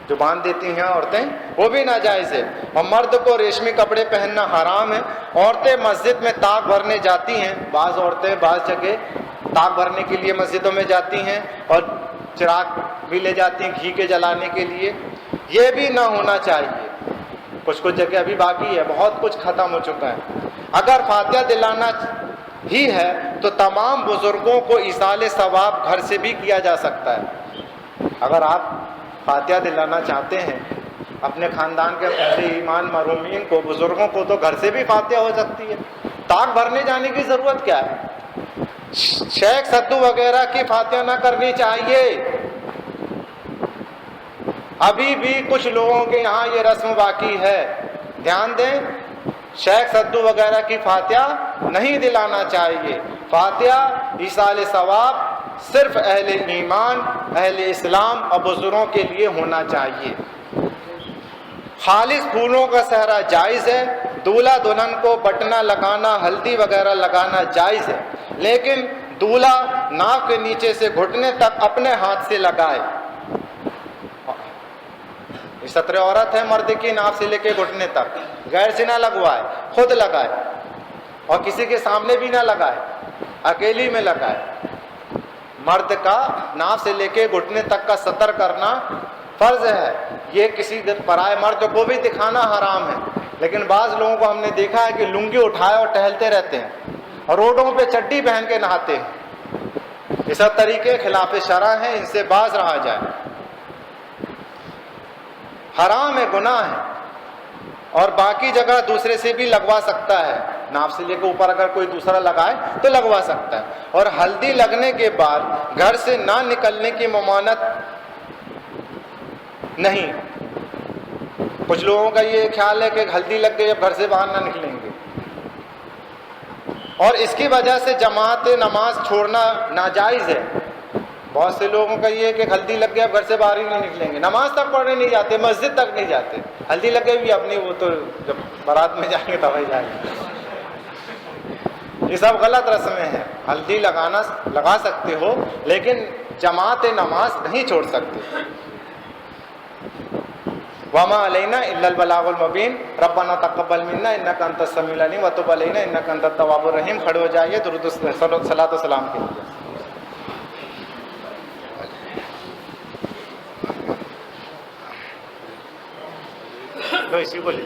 جو باندھ دیتی ہیں عورتیں وہ بھی ناجائز ہے، اور مرد کو ریشمی کپڑے پہننا حرام ہے۔ عورتیں مسجد میں طاق بھرنے جاتی ہیں، بعض عورتیں بعض جگہ طاق بھرنے کے لیے مسجدوں میں جاتی ہیں اور چراغ بھی لے جاتی ہیں گھی کے جلانے کے لیے، یہ بھی نہ ہونا چاہیے۔ کچھ جگہ ابھی باقی ہے، بہت کچھ ختم ہو چکا ہے۔ اگر فاتحہ دلانا ہی ہے تو تمام بزرگوں کو ایصال ثواب گھر سے بھی کیا جا سکتا ہے۔ اگر آپ فاتحہ دلانا چاہتے ہیں اپنے خاندان کے اہل ایمان مرحومین کو، بزرگوں کو، تو گھر سے بھی فاتحہ ہو سکتی ہے، طاق بھرنے جانے کی ضرورت کیا ہے؟ شیخ سدو وغیرہ کی فاتحہ نہ کرنی چاہیے۔ ابھی بھی کچھ لوگوں کے یہاں یہ رسم باقی ہے، دھیان دیں، شیخ سدو وغیرہ کی فاتحہ نہیں دلانا چاہیے۔ فاتحہ ایصال ثواب صرف اہل ایمان، اہل اسلام اور بزرگوں کے لیے ہونا چاہیے۔ خالص پھولوں کا صحرا جائز ہے، دولہا دلہن کو بٹنا لگانا، ہلدی وغیرہ لگانا جائز ہے، لیکن دولہا ناک کے نیچے سے گھٹنے تک اپنے ہاتھ سے لگائے۔ ستر عورت ہے مرد کی، ناک سے لے کے گھٹنے تک، غیر سے نہ لگوائے، خود لگائے، اور کسی کے سامنے بھی نہ لگائے، اکیلی میں لگائے۔ مرد کا ناک سے لے کے گھٹنے تک کا ستر کرنا فرض ہے، یہ کسی پرائے مرد کو بھی دکھانا حرام ہے۔ لیکن بعض لوگوں کو ہم نے دیکھا ہے کہ لنگی اٹھائے اور ٹہلتے رہتے ہیں اور روڈوں پہ چڈی پہن کے نہاتے ہیں۔ یہ سب طریقے خلاف شرع ہیں، ان سے باز رہا جائے۔ حرام ہے، گناہ ہے، اور باقی جگہ دوسرے سے بھی لگوا سکتا ہے، ناف سے لے کے اوپر اگر کوئی دوسرا لگائے تو لگوا سکتا ہے۔ اور ہلدی لگنے کے بعد گھر سے نہ نکلنے کی ممانعت نہیں۔ کچھ لوگوں کا یہ خیال ہے کہ ہلدی لگ گئی اب گھر سے باہر نہ نکلیں گے، اور اس کی وجہ سے جماعت نماز چھوڑنا ناجائز ہے۔ بہت سے لوگوں کا یہ ہے کہ ہلدی لگ گیا اب گھر سے باہر ہی نہیں نکلیں گے، نماز تک پڑھنے نہیں جاتے، مسجد تک نہیں جاتے، ہلدی لگ گئی اپنی، وہ تو جب بارات میں جائیں گے تب ہی جائیں گے۔ یہ سب غلط رسمیں ہیں۔ ہلدی لگا سکتے ہو لیکن جماعت نماز نہیں چھوڑ سکتے۔ وما علینا الا البلاغ المبین، ربنا تقبل منا انک انت السمیع العلیم وتب علینا انک انت التواب الرحیم۔ کھڑے ہو جائیے درود و صلاۃ و سلام کے لیے۔ اسی کو لے